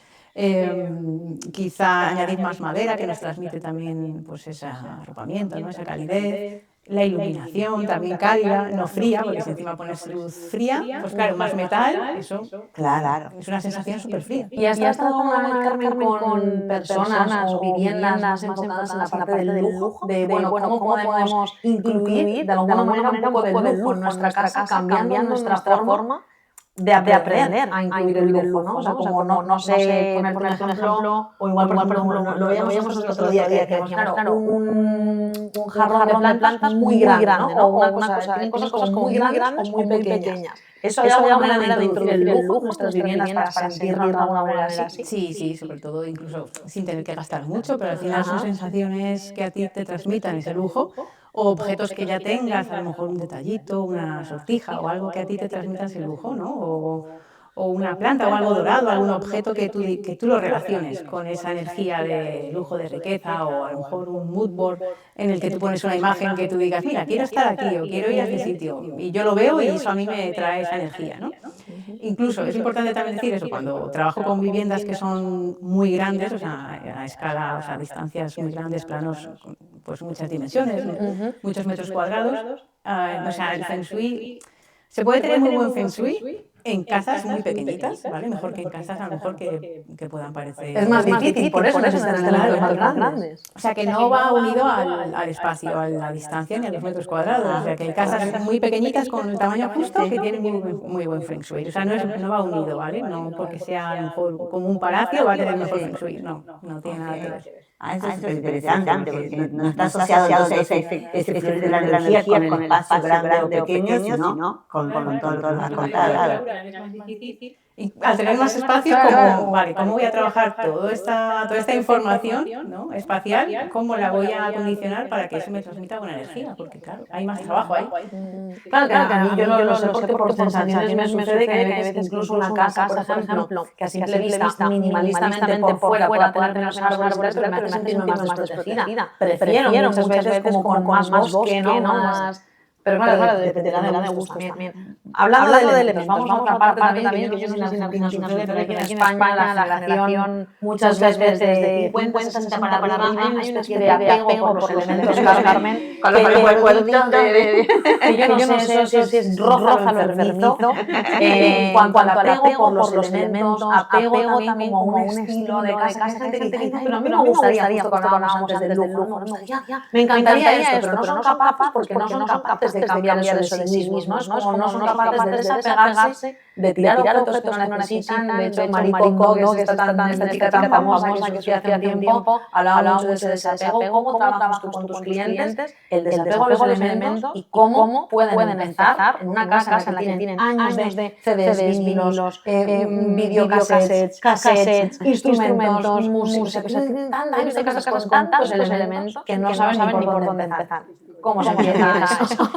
Quizá añadir más madera que nos transmite también pues ese arropamiento, ¿no? Esa calidez, la iluminación también cálida, no fría, porque si encima pones luz fría, pues claro, más metal, eso Claro. es una sensación súper fría. ¿Y has estado alguna vez, Carmen, con personas o viviendas más enfocadas en la parte del lujo? De, bueno, ¿cómo podemos incluir de alguna manera un poco de lujo en nuestra casa, cambiando nuestra forma de aprender a incluir el lujo, ¿no? O sea, como no sé, poner un ejemplo, o igual, por ejemplo, lo veíamos nosotros el otro día, que decíamos, claro, un jarrón de plantas muy grande, ¿no? O una cosa, tienen cosas como muy grandes o muy pequeñas. ¿Eso hay alguna manera de introducir el lujo en nuestras viviendas para sentirnos de alguna manera así? Sí, sí, sobre todo incluso sin tener que gastar mucho, pero al final son sensaciones que a ti te transmitan ese lujo, o objetos que ya tengas, a lo mejor un detallito, una sortija o algo que a ti te transmita ese lujo, ¿no? O una planta o algo dorado, algún objeto que tú lo relaciones con esa energía de lujo, de riqueza, o a lo mejor un mood board en el que tú pones una imagen que tú digas, mira, quiero estar aquí o quiero ir a este sitio, y yo lo veo y eso a mí me trae esa energía, ¿no? Incluso es importante también decir eso, cuando trabajo con viviendas que son muy grandes, o sea, a escala, o sea, a distancias muy grandes, planos, pues muchas dimensiones, muchos metros cuadrados, o sea, el Feng Shui, se puede tener muy buen Feng Shui en casas muy pequeñitas, ¿vale? Mejor que en casas a lo mejor que puedan parecer... Es más difícil, por eso necesitan elementos más grandes. O sea, que no va unido al espacio, a la distancia ni a los metros cuadrados. O sea, que hay casas muy pequeñitas con el tamaño justo que tienen muy buen Feng Shui. O sea, no va unido, ¿vale? No porque sea a lo mejor como un palacio va a tener mejor Feng Shui. No, no tiene nada que ver. Eso es súper interesante, porque no está asociado entonces ese fluir de la energía con el espacio grande o pequeño, sino con todo lo que nos has contado. Y al tener más espacios, como, vale, ¿cómo voy a trabajar toda esta información, ¿no? espacial? ¿Cómo la voy a acondicionar para que eso me transmita buena energía? Porque claro, hay más trabajo ahí. Claro, que a mí yo lo sé porque por sensaciones me sucede que hay veces incluso una casa, por ejemplo, que a simple vista, minimalistamente por fuera, pueda tener unos árboles, pero me hace sentirme más desprotegida. Prefiero muchas veces como con más bosque, ¿no? Más... Pero claro, dependerá de gusto también. Hablando de elementos, vamos a otra parte también, que yo en Argentina sucede, pero aquí en España la generación muchas veces de 50, 60 para arriba hay una especie de apego por los elementos, Carmen, Con los recuerditos que yo no sé si es rojo o enfermizo, en cuanto al apego por los elementos, apego también como un estilo de casa, hay gente que dice, pero a mí me gustaría, justo cuando hablábamos antes del lujo, me encantaría esto, pero no son capaces porque no son capaces de cambiar eso de sí mismos, ¿no? No son capaces de desapegarse, de tirar objetos que no necesitan. De hecho, Marie Kondo, que es esta chica tan famosa que estudió hace un tiempo, hablaba mucho de ese desapego. ¿Cómo trabajas tú con tus clientes el desapego a los elementos y cómo pueden empezar en una casa en la que tienen años de CDs, vinilos, videocassettes, cassettes, instrumentos, música, años de casas con tantos elementos que no saben ni por dónde empezar. ¿Cómo se empieza eso?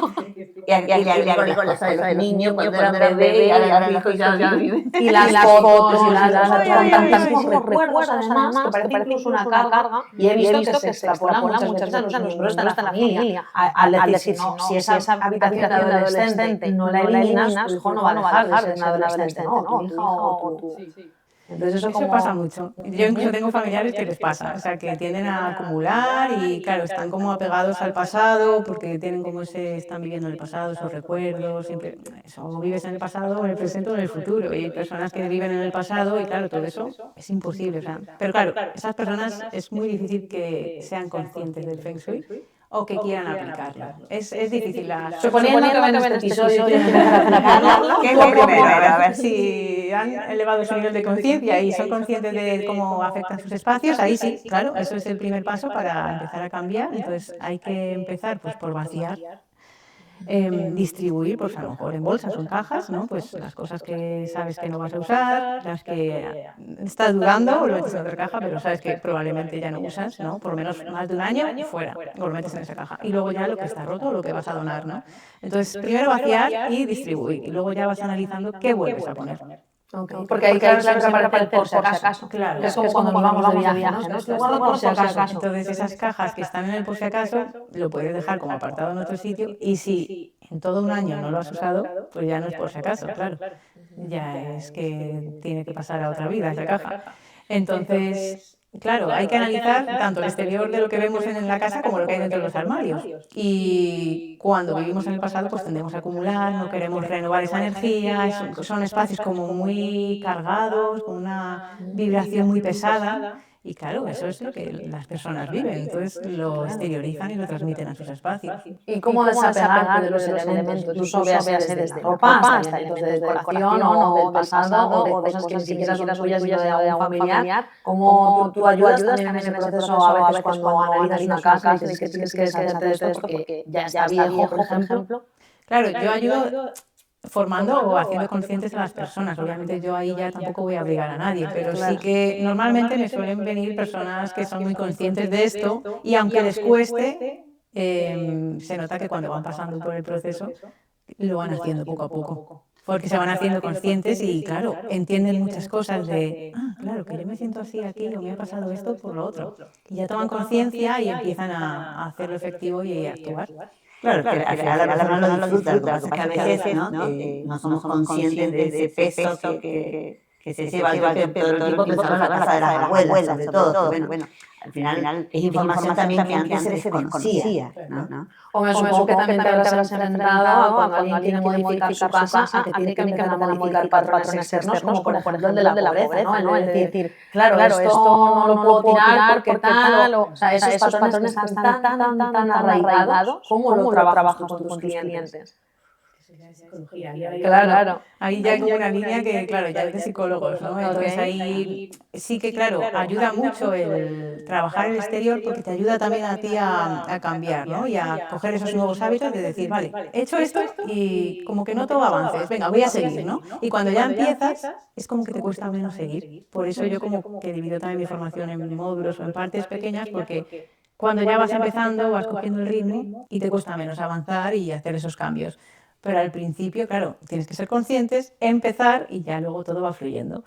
Y aquí con los niños cuando eran bebés y ahora los hijos ya viven. Y las fotos y tantísimos recuerdos además que parece incluso una carga, y he visto que se extrapola muchas veces a los miembros de la familia. Al decir, si esa habitación de adolescente no la eliminas, tu hijo no va a dejar de ser un adolescente, ¿no? Tu hija o tu... Entonces eso pasa mucho. Yo incluso tengo familiares que les pasa, o sea, que tienden a acumular y claro, están como apegados al pasado porque tienen como están viviendo en el pasado, esos recuerdos, siempre, eso, o vives en el pasado, en el presente o en el futuro. Y hay personas que viven en el pasado y claro, todo eso es imposible. O sea, pero claro, esas personas es muy difícil que sean conscientes del Feng Shui o que quieran aplicarlo. Es difícil. Suponiendo que ven este episodio y quieren aplicarlo, ¿qué es lo primero? A ver si han elevado su nivel de conciencia y son conscientes de cómo afectan sus espacios, ahí sí, claro, eso es el primer paso para empezar a cambiar. Entonces hay que empezar pues por vaciar, distribuir, pues a lo mejor en bolsas o en cajas, ¿no? Pues las cosas que sabes que no vas a usar, las que estás dudando, lo metes en otra caja, pero sabes que probablemente ya no usas, ¿no? Por lo menos más de un año, fuera, o lo metes en esa caja. Y luego ya lo que está roto, lo que vas a donar, ¿no? Entonces, primero vaciar y distribuir, y luego ya vas analizando qué vuelves a poner. Okay. Porque ahí claro se reparte el por si acaso. Claro, es como cuando nos vamos de viaje, ¿no? Esto guardo por si acaso. Entonces esas cajas que están en el por si acaso lo puedes dejar como apartado en otro sitio, y si en todo un año no lo has usado, pues ya no es por si acaso, claro. Ya es que tiene que pasar a otra vida esa caja. Entonces, claro, hay que analizar tanto el exterior de lo que vemos en la casa como lo que hay dentro de los armarios. Y cuando vivimos en el pasado, pues tendemos a acumular, no queremos renovar esa energía, son espacios como muy cargados, con una vibración muy pesada. Y claro, eso es lo que las personas viven, entonces lo exteriorizan y lo transmiten a sus espacios. ¿Y cómo desapegarte de los elementos? Incluso véase desde la ropa hasta elementos de decoración o del pasado o de cosas que ni siquiera son tuyas, sino de algún familiar. ¿Cómo tú ayudas también en ese proceso a veces cuando analizas una casa y dices que tienes que deshacerte de esto porque ya está viejo, por ejemplo? Claro, yo ayudo formando o haciendo conscientes a las personas. Obviamente yo ahí ya tampoco voy a obligar a nadie, pero sí que normalmente me suelen venir personas que son muy conscientes de esto y aunque les cueste, se nota que cuando van pasando por el proceso lo van haciendo poco a poco. Porque se van haciendo conscientes y, claro, entienden muchas cosas de, claro, que yo me siento así aquí o me ha pasado esto por lo otro. Y ya toman conciencia y empiezan a hacerlo efectivo y a actuar. Claro, que al final la persona lo disfruta, lo que pasa es que a veces no somos conscientes de ese peso que se lleva todo el tiempo pensando en la casa de las abuelas, sobre todo. Bueno, al final es información también que antes se desconocía, ¿no? O me supongo que también te habrás enfrentado a cuando alguien quiere modificar su casa, a que tiene que empezar a modificar patrones externos, como por ejemplo el de la pobreza, ¿no? Es decir, claro, esto no lo puedo tirar porque tal, o sea, esos patrones están tan arraigados, ¿cómo lo trabajas con tus clientes? Claro, ahí ya hay como una línea que, claro, ya es de psicólogos, ¿no? Entonces ahí sí que, claro, ayuda mucho el trabajar el exterior porque te ayuda también a ti a cambiar, ¿no? Y a coger esos nuevos hábitos de decir, vale, he hecho esto y como que noto avances, venga, voy a seguir, ¿no? Y cuando ya empiezas, es como que te cuesta menos seguir. Por eso yo como que divido también mi formación en módulos o en partes pequeñas porque cuando ya vas empezando vas cogiendo el ritmo y te cuesta menos avanzar y hacer esos cambios. Pero al principio, claro, tienes que ser conscientes, empezar y ya luego todo va fluyendo.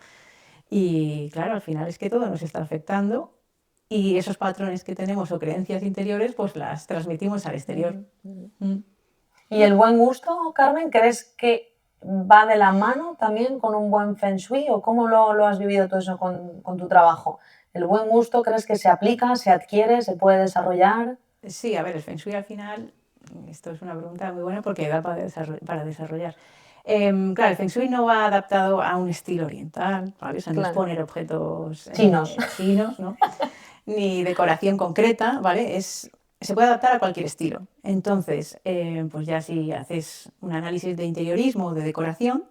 Y claro, al final es que todo nos está afectando y esos patrones que tenemos o creencias interiores, pues las transmitimos al exterior. ¿Y el buen gusto, Carmen, crees que va de la mano también con un buen feng shui o cómo lo has vivido tú eso con tu trabajo? ¿El buen gusto crees que se aplica, se adquiere, se puede desarrollar? Sí, a ver, el feng shui al final... Esto es una pregunta muy buena porque da para desarrollar. Claro, el Feng Shui no va adaptado a un estilo oriental, ¿vale? O sea, no es poner objetos chinos, ¿no? Ni decoración concreta, ¿vale? Se puede adaptar a cualquier estilo. Entonces, pues ya si haces un análisis de interiorismo o de decoración,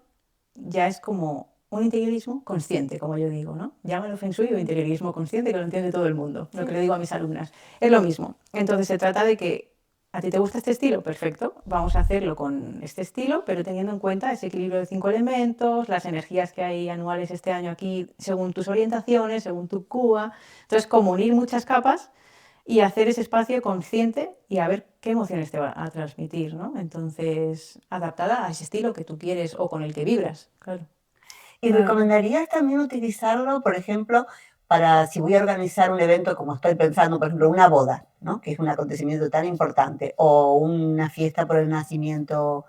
ya es como un interiorismo consciente, como yo digo, ¿no? Llámalo Feng Shui o interiorismo consciente, que lo entiende todo el mundo, lo que le digo a mis alumnas. Es lo mismo. Entonces, se trata de que ¿a ti te gusta este estilo? Perfecto, vamos a hacerlo con este estilo, pero teniendo en cuenta ese equilibrio de 5 elementos, las energías que hay anuales este año aquí, según tus orientaciones, según tu Cuba. Entonces, como unir muchas capas y hacer ese espacio consciente y a ver qué emociones te va a transmitir, ¿no? Entonces, adaptada a ese estilo que tú quieres o con el que vibras, claro. ¿Y recomendarías también utilizarlo, por ejemplo, para si voy a organizar un evento como estoy pensando, por ejemplo, una boda, ¿no? Que es un acontecimiento tan importante, o una fiesta por el nacimiento,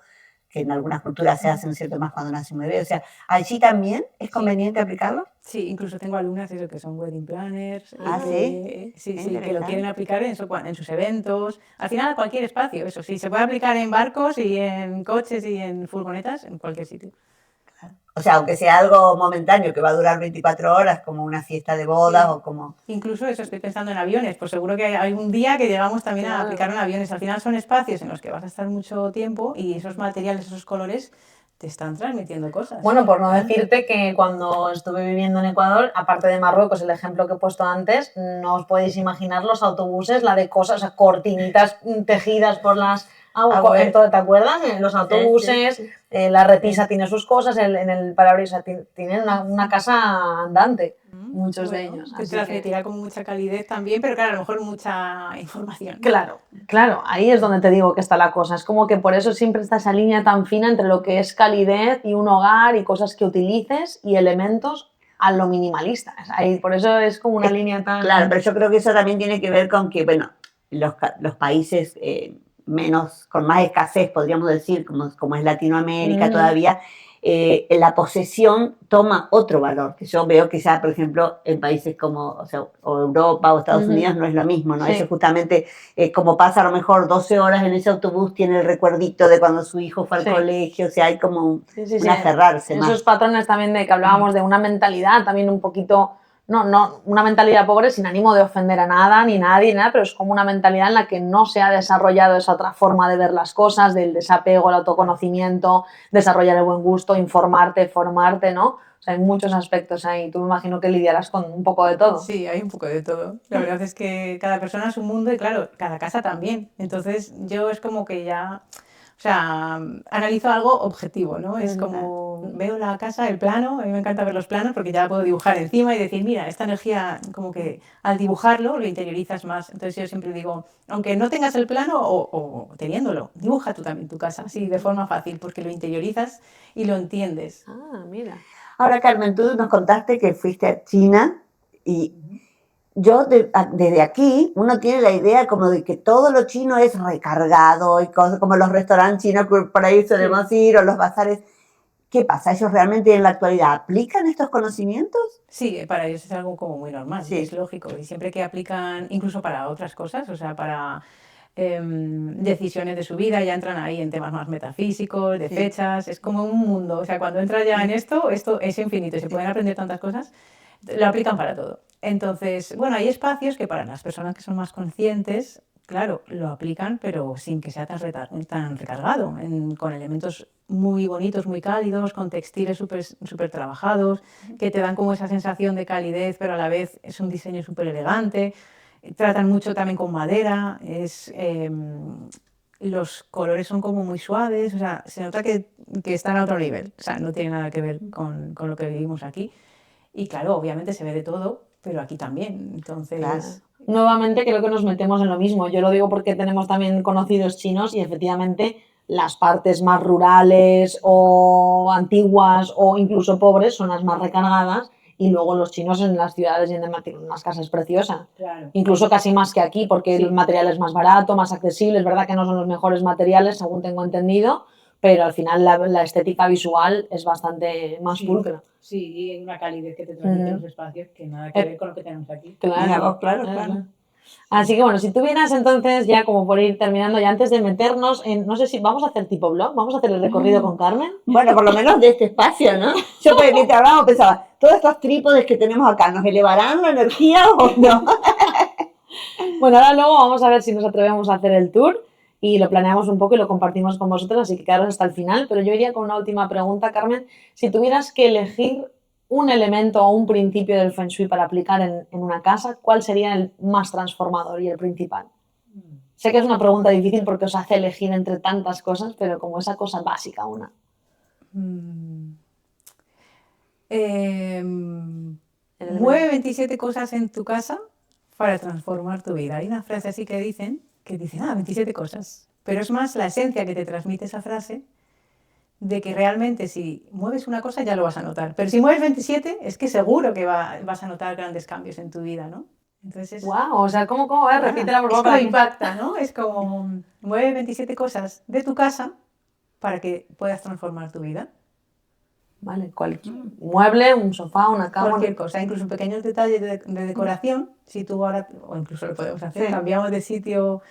que en algunas culturas se hace, ¿cierto?, más cuando nace un bebé? O sea, ¿allí también es conveniente aplicarlo? Sí, incluso tengo alumnas eso, que son wedding planners. ¿Sí? Sí, que lo quieren aplicar en sus eventos. Al final, a cualquier espacio, eso sí. Se puede aplicar en barcos y en coches y en furgonetas, en cualquier sitio. O sea, aunque sea algo momentáneo que va a durar 24 horas, como una fiesta de boda o como... Incluso eso, estoy pensando en aviones, pues seguro que hay un día que llegamos también a aplicar en aviones. Al final son espacios en los que vas a estar mucho tiempo y esos materiales, esos colores te están transmitiendo cosas. Bueno, por no decirte que cuando estuve viviendo en Ecuador, aparte de Marruecos, el ejemplo que he puesto antes, no os podéis imaginar los autobuses, la de cosas, o sea, cortinitas tejidas por las... ¿Te acuerdas? Los autobuses, la repisa tiene sus cosas, en el parabrisas tienen una casa andante, muchos de ellos. Que transmitirá con mucha calidez también, pero claro, a lo mejor mucha información. Claro, ahí es donde te digo que está la cosa. Es como que por eso siempre está esa línea tan fina entre lo que es calidez y un hogar y cosas que utilices y elementos a lo minimalista. Ahí, por eso es como una línea tan... Claro, pero yo creo que eso también tiene que ver con que, bueno, los países... con más escasez, podríamos decir, como es Latinoamérica todavía, la posesión toma otro valor, que yo veo que ya, por ejemplo, en países como o Europa o Estados Unidos no es lo mismo, ¿no? Sí. Eso justamente, como pasa a lo mejor 12 horas en ese autobús, tiene el recuerdito de cuando su hijo fue al colegio, o sea, hay como un aferrarse más. Esos patrones también de que hablábamos de una mentalidad también un poquito no, una mentalidad pobre sin ánimo de ofender a nada, ni nadie, ni nada, pero es como una mentalidad en la que no se ha desarrollado esa otra forma de ver las cosas, del desapego, el autoconocimiento, desarrollar el buen gusto, informarte, formarte, ¿no? O sea, hay muchos aspectos ahí. Tú me imagino que lidiarás con un poco de todo. Sí, hay un poco de todo. La verdad es que cada persona es un mundo y claro, cada casa también. Entonces yo es como que ya, o sea, analizo algo objetivo, ¿no? Es como veo la casa, el plano, a mí me encanta ver los planos porque ya la puedo dibujar encima y decir, mira, esta energía como que al dibujarlo lo interiorizas más. Entonces yo siempre digo, aunque no tengas el plano o teniéndolo, dibuja tú también tu casa, así de forma fácil, porque lo interiorizas y lo entiendes. Ah, mira. Ahora, Carmen, tú nos contaste que fuiste a China y yo desde aquí uno tiene la idea como de que todo lo chino es recargado y cosas como los restaurantes chinos que por ahí solemos ir o los bazares. ¿Qué pasa? ¿Ellos realmente en la actualidad aplican estos conocimientos? Sí, para ellos es algo como muy normal, Sí. es lógico. Y siempre que aplican, incluso para otras cosas, o sea, para decisiones de su vida, ya entran ahí en temas más metafísicos, de Sí. fechas, es como un mundo. O sea, cuando entras ya en esto es infinito, se pueden aprender tantas cosas, lo aplican para todo. Entonces, bueno, hay espacios que para las personas que son más conscientes, claro, lo aplican, pero sin que sea tan recargado, con elementos muy bonitos, muy cálidos, con textiles súper trabajados, que te dan como esa sensación de calidez, pero a la vez es un diseño súper elegante. Tratan mucho también con madera, los colores son como muy suaves, o sea, se nota que están a otro nivel, o sea, no tiene nada que ver con lo que vivimos aquí. Y claro, obviamente se ve de todo, pero aquí también, entonces... Claro. Nuevamente creo que nos metemos en lo mismo. Yo lo digo porque tenemos también conocidos chinos y efectivamente las partes más rurales o antiguas o incluso pobres son las más recargadas y luego los chinos en las ciudades tienen unas casas preciosas. Claro. Incluso casi más que aquí porque Sí. el material es más barato, más accesible. Es verdad que no son los mejores materiales, según tengo entendido, pero al final la estética visual es bastante más pulcra. Sí, y hay una calidez que te transmiten los espacios que nada que ver con lo que tenemos aquí. Claro, Claro. Así que bueno, si tú vienes entonces, ya como por ir terminando, ya antes de meternos en, no sé si vamos a hacer tipo blog, vamos a hacer el recorrido con Carmen. Bueno, por lo menos de este espacio, ¿no? Yo mientras hablábamos pensaba, todos estos trípodes que tenemos acá, ¿nos elevarán la energía o no? Bueno, ahora luego vamos a ver si nos atrevemos a hacer el tour y lo planeamos un poco y lo compartimos con vosotros, así que quedaros hasta el final. Pero yo iría con una última pregunta, Carmen. Si tuvieras que elegir un elemento o un principio del Feng Shui para aplicar en una casa, ¿cuál sería el más transformador y el principal? Sé que es una pregunta difícil porque os hace elegir entre tantas cosas, pero como esa cosa básica una. Mueve 27 cosas en tu casa para transformar tu vida. Hay una frase así que dicen, 27 cosas. Pero es más la esencia que te transmite esa frase de que realmente si mueves una cosa ya lo vas a notar. Pero si mueves 27 es que seguro que vas a notar grandes cambios en tu vida, ¿no? Entonces, ¡Wow! O sea, ¿cómo? Repítela por es favor. como impacta, ¿no? Es como mueve 27 cosas de tu casa para que puedas transformar tu vida. Vale, cualquier mueble, un sofá, una cama. Cualquier cosa, incluso pequeños detalles de decoración, si tú ahora, o incluso lo podemos hacer, cambiamos de sitio,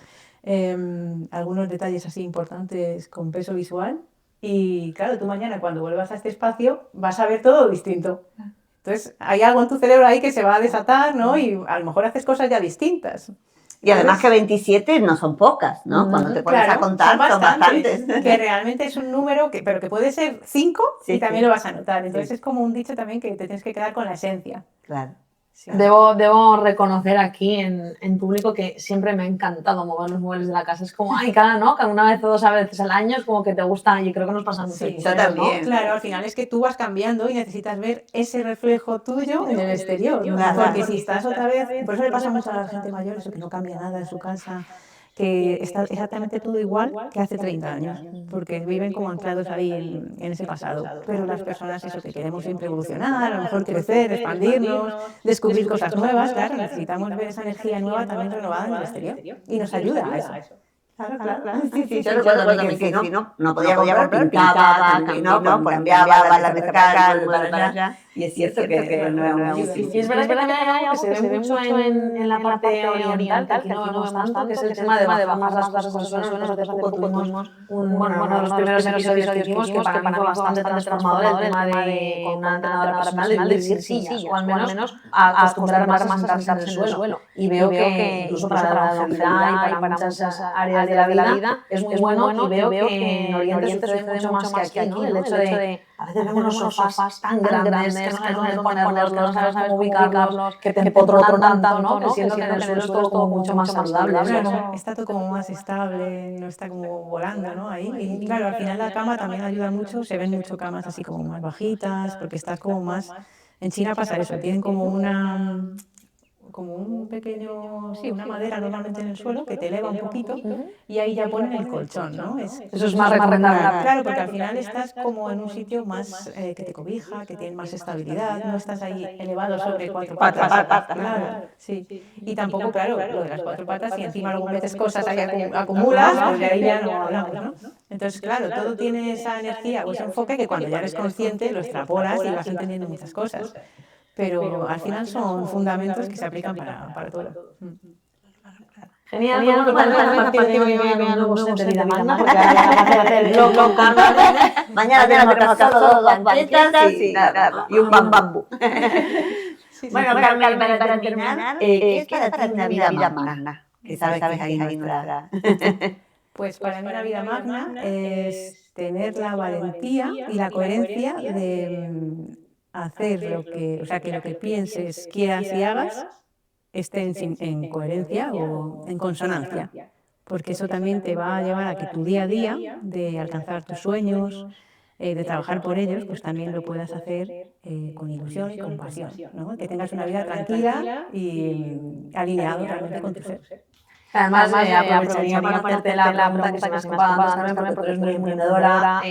algunos detalles así importantes con peso visual y claro, tú mañana cuando vuelvas a este espacio vas a ver todo distinto. Entonces hay algo en tu cerebro ahí que se va a desatar, ¿no? Y a lo mejor haces cosas ya distintas. Y además que 27 no son pocas, ¿no? Cuando te pones a contar, son bastantes. Que realmente es un número, pero que puede ser 5 y también lo vas a notar. Entonces es como un dicho también que te tienes que quedar con la esencia. Claro. Sí. Debo reconocer aquí en público que siempre me ha encantado mover los muebles de la casa. Es como, ay, cada una vez o dos veces al año es como que te gusta y creo que nos pasa mucho. Sí, yo también. ¿no? Claro, al final es que tú vas cambiando y necesitas ver ese reflejo tuyo en el exterior. ¿No? Claro. Porque si estás otra vez, por eso le pasa mucho a la gente mayor, eso que no cambia nada en su casa, que está exactamente todo igual que hace 30 años, porque viven como anclados ahí en ese pasado. Pero las personas, eso que queremos siempre evolucionar, a lo mejor crecer, expandirnos, descubrir cosas nuevas, claro, necesitamos ver esa energía nueva también renovada en el exterior y nos ayuda a eso. Claro, claro. Sí, yo recuerdo también que si no podía comprar, pintaba, ¿no? Pues enviaba a la mesa para acá, para allá. Y es cierto que no era muy difícil. Y es verdad que también hay algo que se ve mucho en la parte oriental, que aquí no vemos tanto, que es el tema de bajar más las cosas al suelo. Nosotros hace poco tuvimos uno de los primeros episodios que hicimos que para mí fue bastante transformador, el tema de con una entrenadora personal de vivir sin sillas, o al menos acostumbrar más a sentarse en el suelo. Y veo que incluso para la longevidad y para muchas áreas de la vida es muy bueno, y veo que en Oriente se ve mucho más que aquí, ¿no? El hecho de a veces vemos unos sofás tan grandes que no sabes dónde ponerlos, que no sabes cómo ubicarlos, que te empotronan tanto, ¿no? Que siento que en el suelo es todo como mucho más saludable. Claro, está todo como más estable, no está como volando, ¿no? Ahí. Y claro, al final la cama también ayuda mucho, se ven mucho camas así como más bajitas, porque estás como más... En China pasa eso, tienen como un pequeño, sí, una madera normalmente en el suelo que te eleva un poquito y ahí ya ponen el colchón, ¿no? Eso es más recomendable. Claro, porque al final estás como en un sitio más que te cobija, que tiene más estabilidad, no estás ahí elevado sobre cuatro patas. Claro, sí. Y tampoco, claro, lo de las cuatro patas, si encima luego metes cosas ahí acumulas, pues de ahí ya no hablamos, ¿no? Entonces, claro, todo tiene esa energía o ese enfoque que cuando ya eres consciente lo extrapolas y vas entendiendo muchas cosas. Pero al final son fundamentos que se aplican para todo. Genial, bueno, a partir de hoy voy a ver un nuevo set de vida magna, porque ahora ya vamos a hacer el loco. Mañana tenemos solo dos banquetas y un bambú. Bueno, Carmen, para terminar, ¿qué es para ti una vida magna? Que sabes ahí nuestra... Pues para mí una vida magna es tener la valentía y la coherencia de hacer o sea, que lo que pienses, quieras y hagas esté en coherencia o en consonancia, porque eso también te va a llevar a que tu día a día, de alcanzar tus sueños, de trabajar por ellos, pues también lo puedas hacer con ilusión y con pasión, ¿no? Que tengas una vida tranquila y alineado realmente con tu ser. Además, aprovecharía para hacerte la pregunta que se me ha escapado antes, Carmen, porque tú eres muy emprendedora,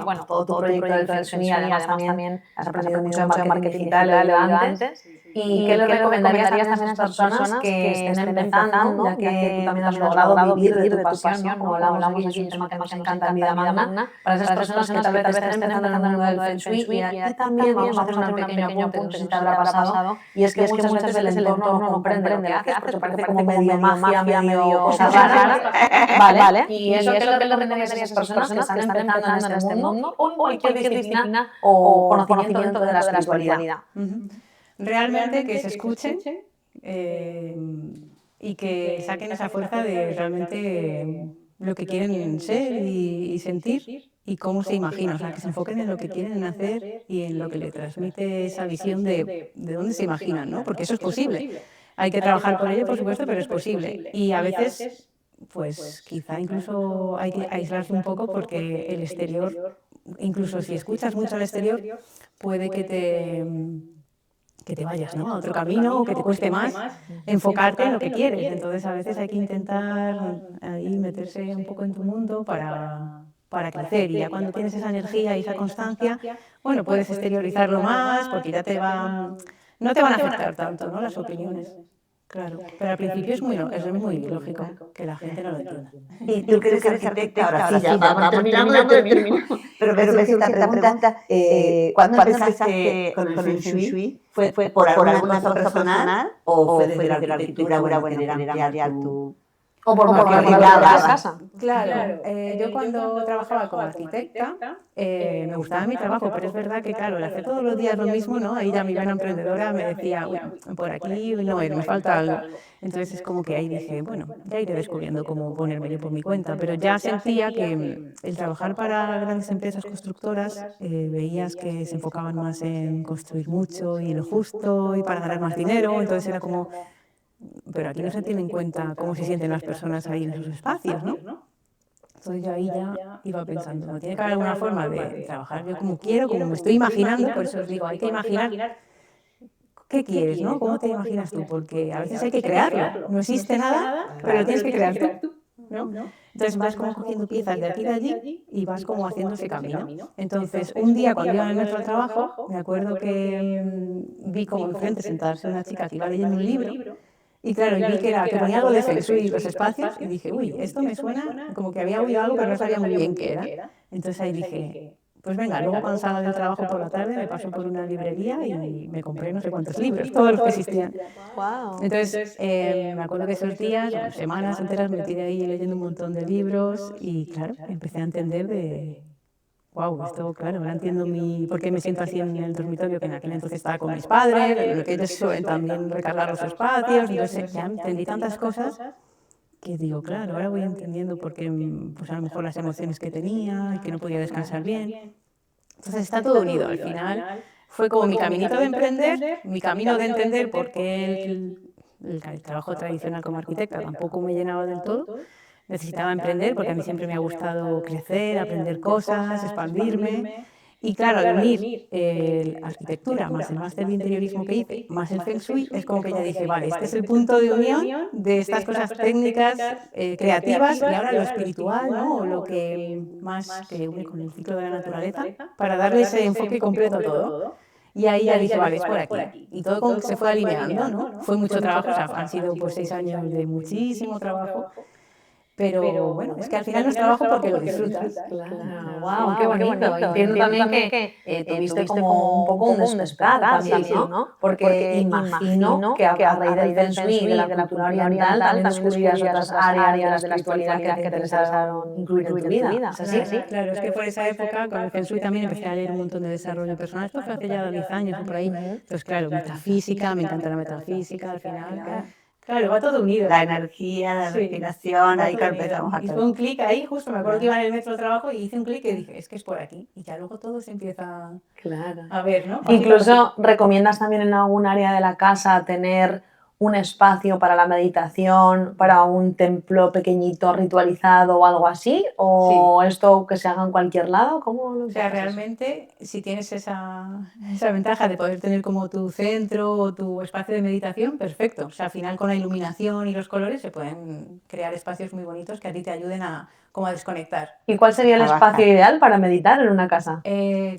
bueno, todo tu proyecto del Feng Shui, además también has aprendido mucho de marketing digital, lo he oído antes. ¿Y qué le recomendarías también a estas personas que estén empezando, ya que tú también has logrado vivir de tu pasión, como hablamos aquí, es un tema que nos encanta en Vida Magna, para esas personas que tal vez estén empezando en el mundo del Feng Shui? Y aquí también vamos a hacer un pequeño apunte, no sé si te habrá pasado, y es que muchas veces el entorno no comprende lo que haces, porque parece como medio magia, medio cosas raras, ¿vale? Y eso, ¿qué es lo que le recomendarías a esas personas que están empezando en este mundo, o en cualquier disciplina o conocimiento de la espiritualidad? Realmente que se escuchen y que saquen esa fuerza de realmente lo que quieren ser y sentir y cómo se imaginan, o sea, que se enfoquen en lo que quieren hacer y en lo que le transmite esa visión de dónde se imaginan, ¿no? Porque eso es posible. Hay que trabajar por ello, por supuesto, pero es posible. Y a veces, pues quizá incluso hay que aislarse un poco porque el exterior, incluso si escuchas mucho al exterior, puede que te vayas, ¿no?, a otro camino o que te cueste más enfocarte en lo que quieres. Entonces a veces hay que intentar ahí meterse un poco en tu mundo para crecer, y ya cuando tienes esa energía y esa constancia, bueno, puedes exteriorizarlo más porque ya no te van a afectar tanto, ¿no?, las opiniones. Claro, pero al principio es muy lógico que la gente no lo entienda. Y tú que eres arquitecta, ahora sí, ya vamos terminando. Pero me surge esta pregunta, ¿cuándo empezaste con el Feng Shui? ¿Fue por alguna razón personal o fue desde la arquitectura, bueno, querer ampliar tu... O por la casa. Claro, yo cuando trabajaba como arquitecta me gustaba mi trabajo, pero es verdad que, claro, el hacer todos los días lo mismo, ¿no? Ahí ya mi vena emprendedora me decía, uy, por aquí no, me falta algo. Entonces es como que ahí dije, bueno, ya iré descubriendo cómo ponerme yo por mi cuenta, pero ya sentía que el trabajar para grandes empresas constructoras veías que se enfocaban más en construir mucho y en lo justo y para ganar más dinero, entonces era como... Pero aquí no se tiene en cuenta cómo se sienten las personas ahí en esos espacios, ¿no? Entonces yo ahí ya iba pensando, ¿no? Tiene que haber alguna forma de trabajar yo como quiero, como me estoy imaginando, por eso os digo, hay que imaginar qué quieres, ¿no? ¿Cómo te imaginas tú? Porque a veces hay que crearlo, no existe nada, pero lo tienes que crear tú, ¿no? Entonces vas como cogiendo piezas de aquí y de allí y vas como haciendo ese camino. Entonces un día cuando iba en el metro al trabajo, me acuerdo que vi como enfrente sentarse una chica que iba leyendo un libro. Y claro, y vi que ponía algo de Feng Shui, los espacios, y dije, uy, esto me suena como que había oído algo, pero no sabía muy bien qué era. Entonces ahí dije, pues venga, luego cuando salga del trabajo por la tarde me paso por una librería y me compré no sé cuántos libros, todos los que existían. Wow. Entonces, me acuerdo que esos días, semanas enteras, me tiré ahí leyendo un montón de libros y claro, empecé a entender de, wow, esto, claro, ahora entiendo por qué me siento así en el dormitorio, que en aquel entonces estaba con mis padres, lo que ellos suelen también recargar los espacios, entonces ya entendí tantas cosas que digo, claro, ahora voy entendiendo por qué, pues a lo mejor las emociones que tenía y que no podía descansar bien. Entonces está todo unido, al final fue como mi caminito de emprender, mi camino de entender por qué el trabajo tradicional como arquitecta tampoco me llenaba del todo. Necesitaba emprender porque a mí siempre me ha gustado crecer, aprender cosas, expandirme. Y claro, al unir la arquitectura más el máster de interiorismo que hice, más el Feng Shui, es como que ya dije, vale, este es el punto de unión de estas cosas técnicas, creativas y ahora lo espiritual, ¿no? O lo que más que une con el ciclo de la naturaleza, para darle ese enfoque completo a todo. Y ahí ya dije, vale, es por aquí. Y todo como que se fue alineando, ¿no? Fue mucho trabajo, o sea, han sido pues 6 años de muchísimo trabajo. Pero bueno, es que al final no es trabajo porque lo disfrutas. Claro, Claro, wow, qué bonito. Entiendo también que tuviste como un poco un despertar también, ¿no? Porque imagino que a raíz del Feng Shui y de la cultura oriental también descubrías otras áreas de la espiritualidad que te interesaron incluir en tu vida. ¿Es así? Claro, es que por esa época con el Feng Shui también empecé a leer un montón de desarrollo personal. Esto fue hace ya 10 años o por ahí. Entonces, claro, metafísica, me encanta la metafísica al final. Claro, va todo unido. La energía, la respiración, ahí que empezamos a Y fue un clic ahí, justo me acuerdo que iba en el metro de trabajo y hice un clic y dije, es que es por aquí. Y ya luego todo se empieza a ver, ¿no? Incluso recomiendas también en algún área de la casa tener un espacio para la meditación, para un templo pequeñito ritualizado o algo así, o esto que se haga en cualquier lado. ¿Cómo lo O sea, realmente, si tienes esa ventaja de poder tener como tu centro o tu espacio de meditación, perfecto. O sea, al final con la iluminación y los colores se pueden crear espacios muy bonitos que a ti te ayuden a desconectar. ¿Y cuál sería el espacio ideal para meditar en una casa?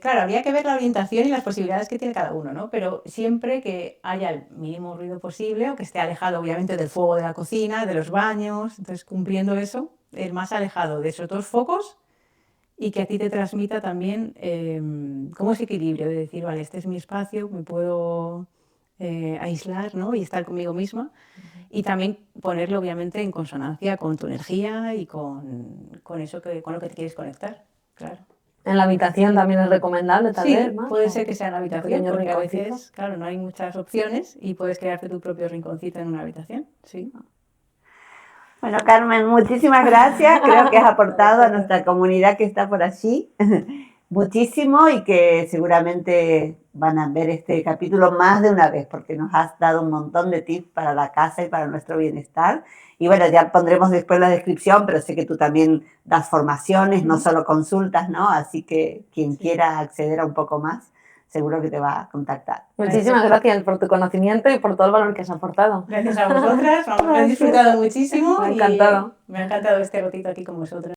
Claro, habría que ver la orientación y las posibilidades que tiene cada uno, ¿no? Pero siempre que haya el mínimo ruido posible o que esté alejado, obviamente, del fuego de la cocina, de los baños, entonces cumpliendo eso, el más alejado de esos dos focos y que a ti te transmita también como ese equilibrio de decir, vale, este es mi espacio, me puedo aislar, ¿no? Y estar conmigo misma. Y también ponerlo, obviamente, en consonancia con tu energía y con eso con lo que te quieres conectar, claro. ¿En la habitación también es recomendable, tal vez? Sí, puede ser que sea en la habitación, porque a veces, claro, no hay muchas opciones y puedes crearte tu propio rinconcito en una habitación, sí. Bueno, Carmen, muchísimas gracias. Creo que has aportado a nuestra comunidad que está por allí muchísimo y que seguramente van a ver este capítulo más de una vez porque nos has dado un montón de tips para la casa y para nuestro bienestar. Y bueno, ya pondremos después la descripción, pero sé que tú también das formaciones, no solo consultas, ¿no? Así que quien quiera acceder a un poco más, seguro que te va a contactar. Muchísimas gracias por tu conocimiento y por todo el valor que has aportado. Gracias a vosotras, me he disfrutado muchísimo. Me ha encantado. Me ha encantado este ratito aquí con vosotras.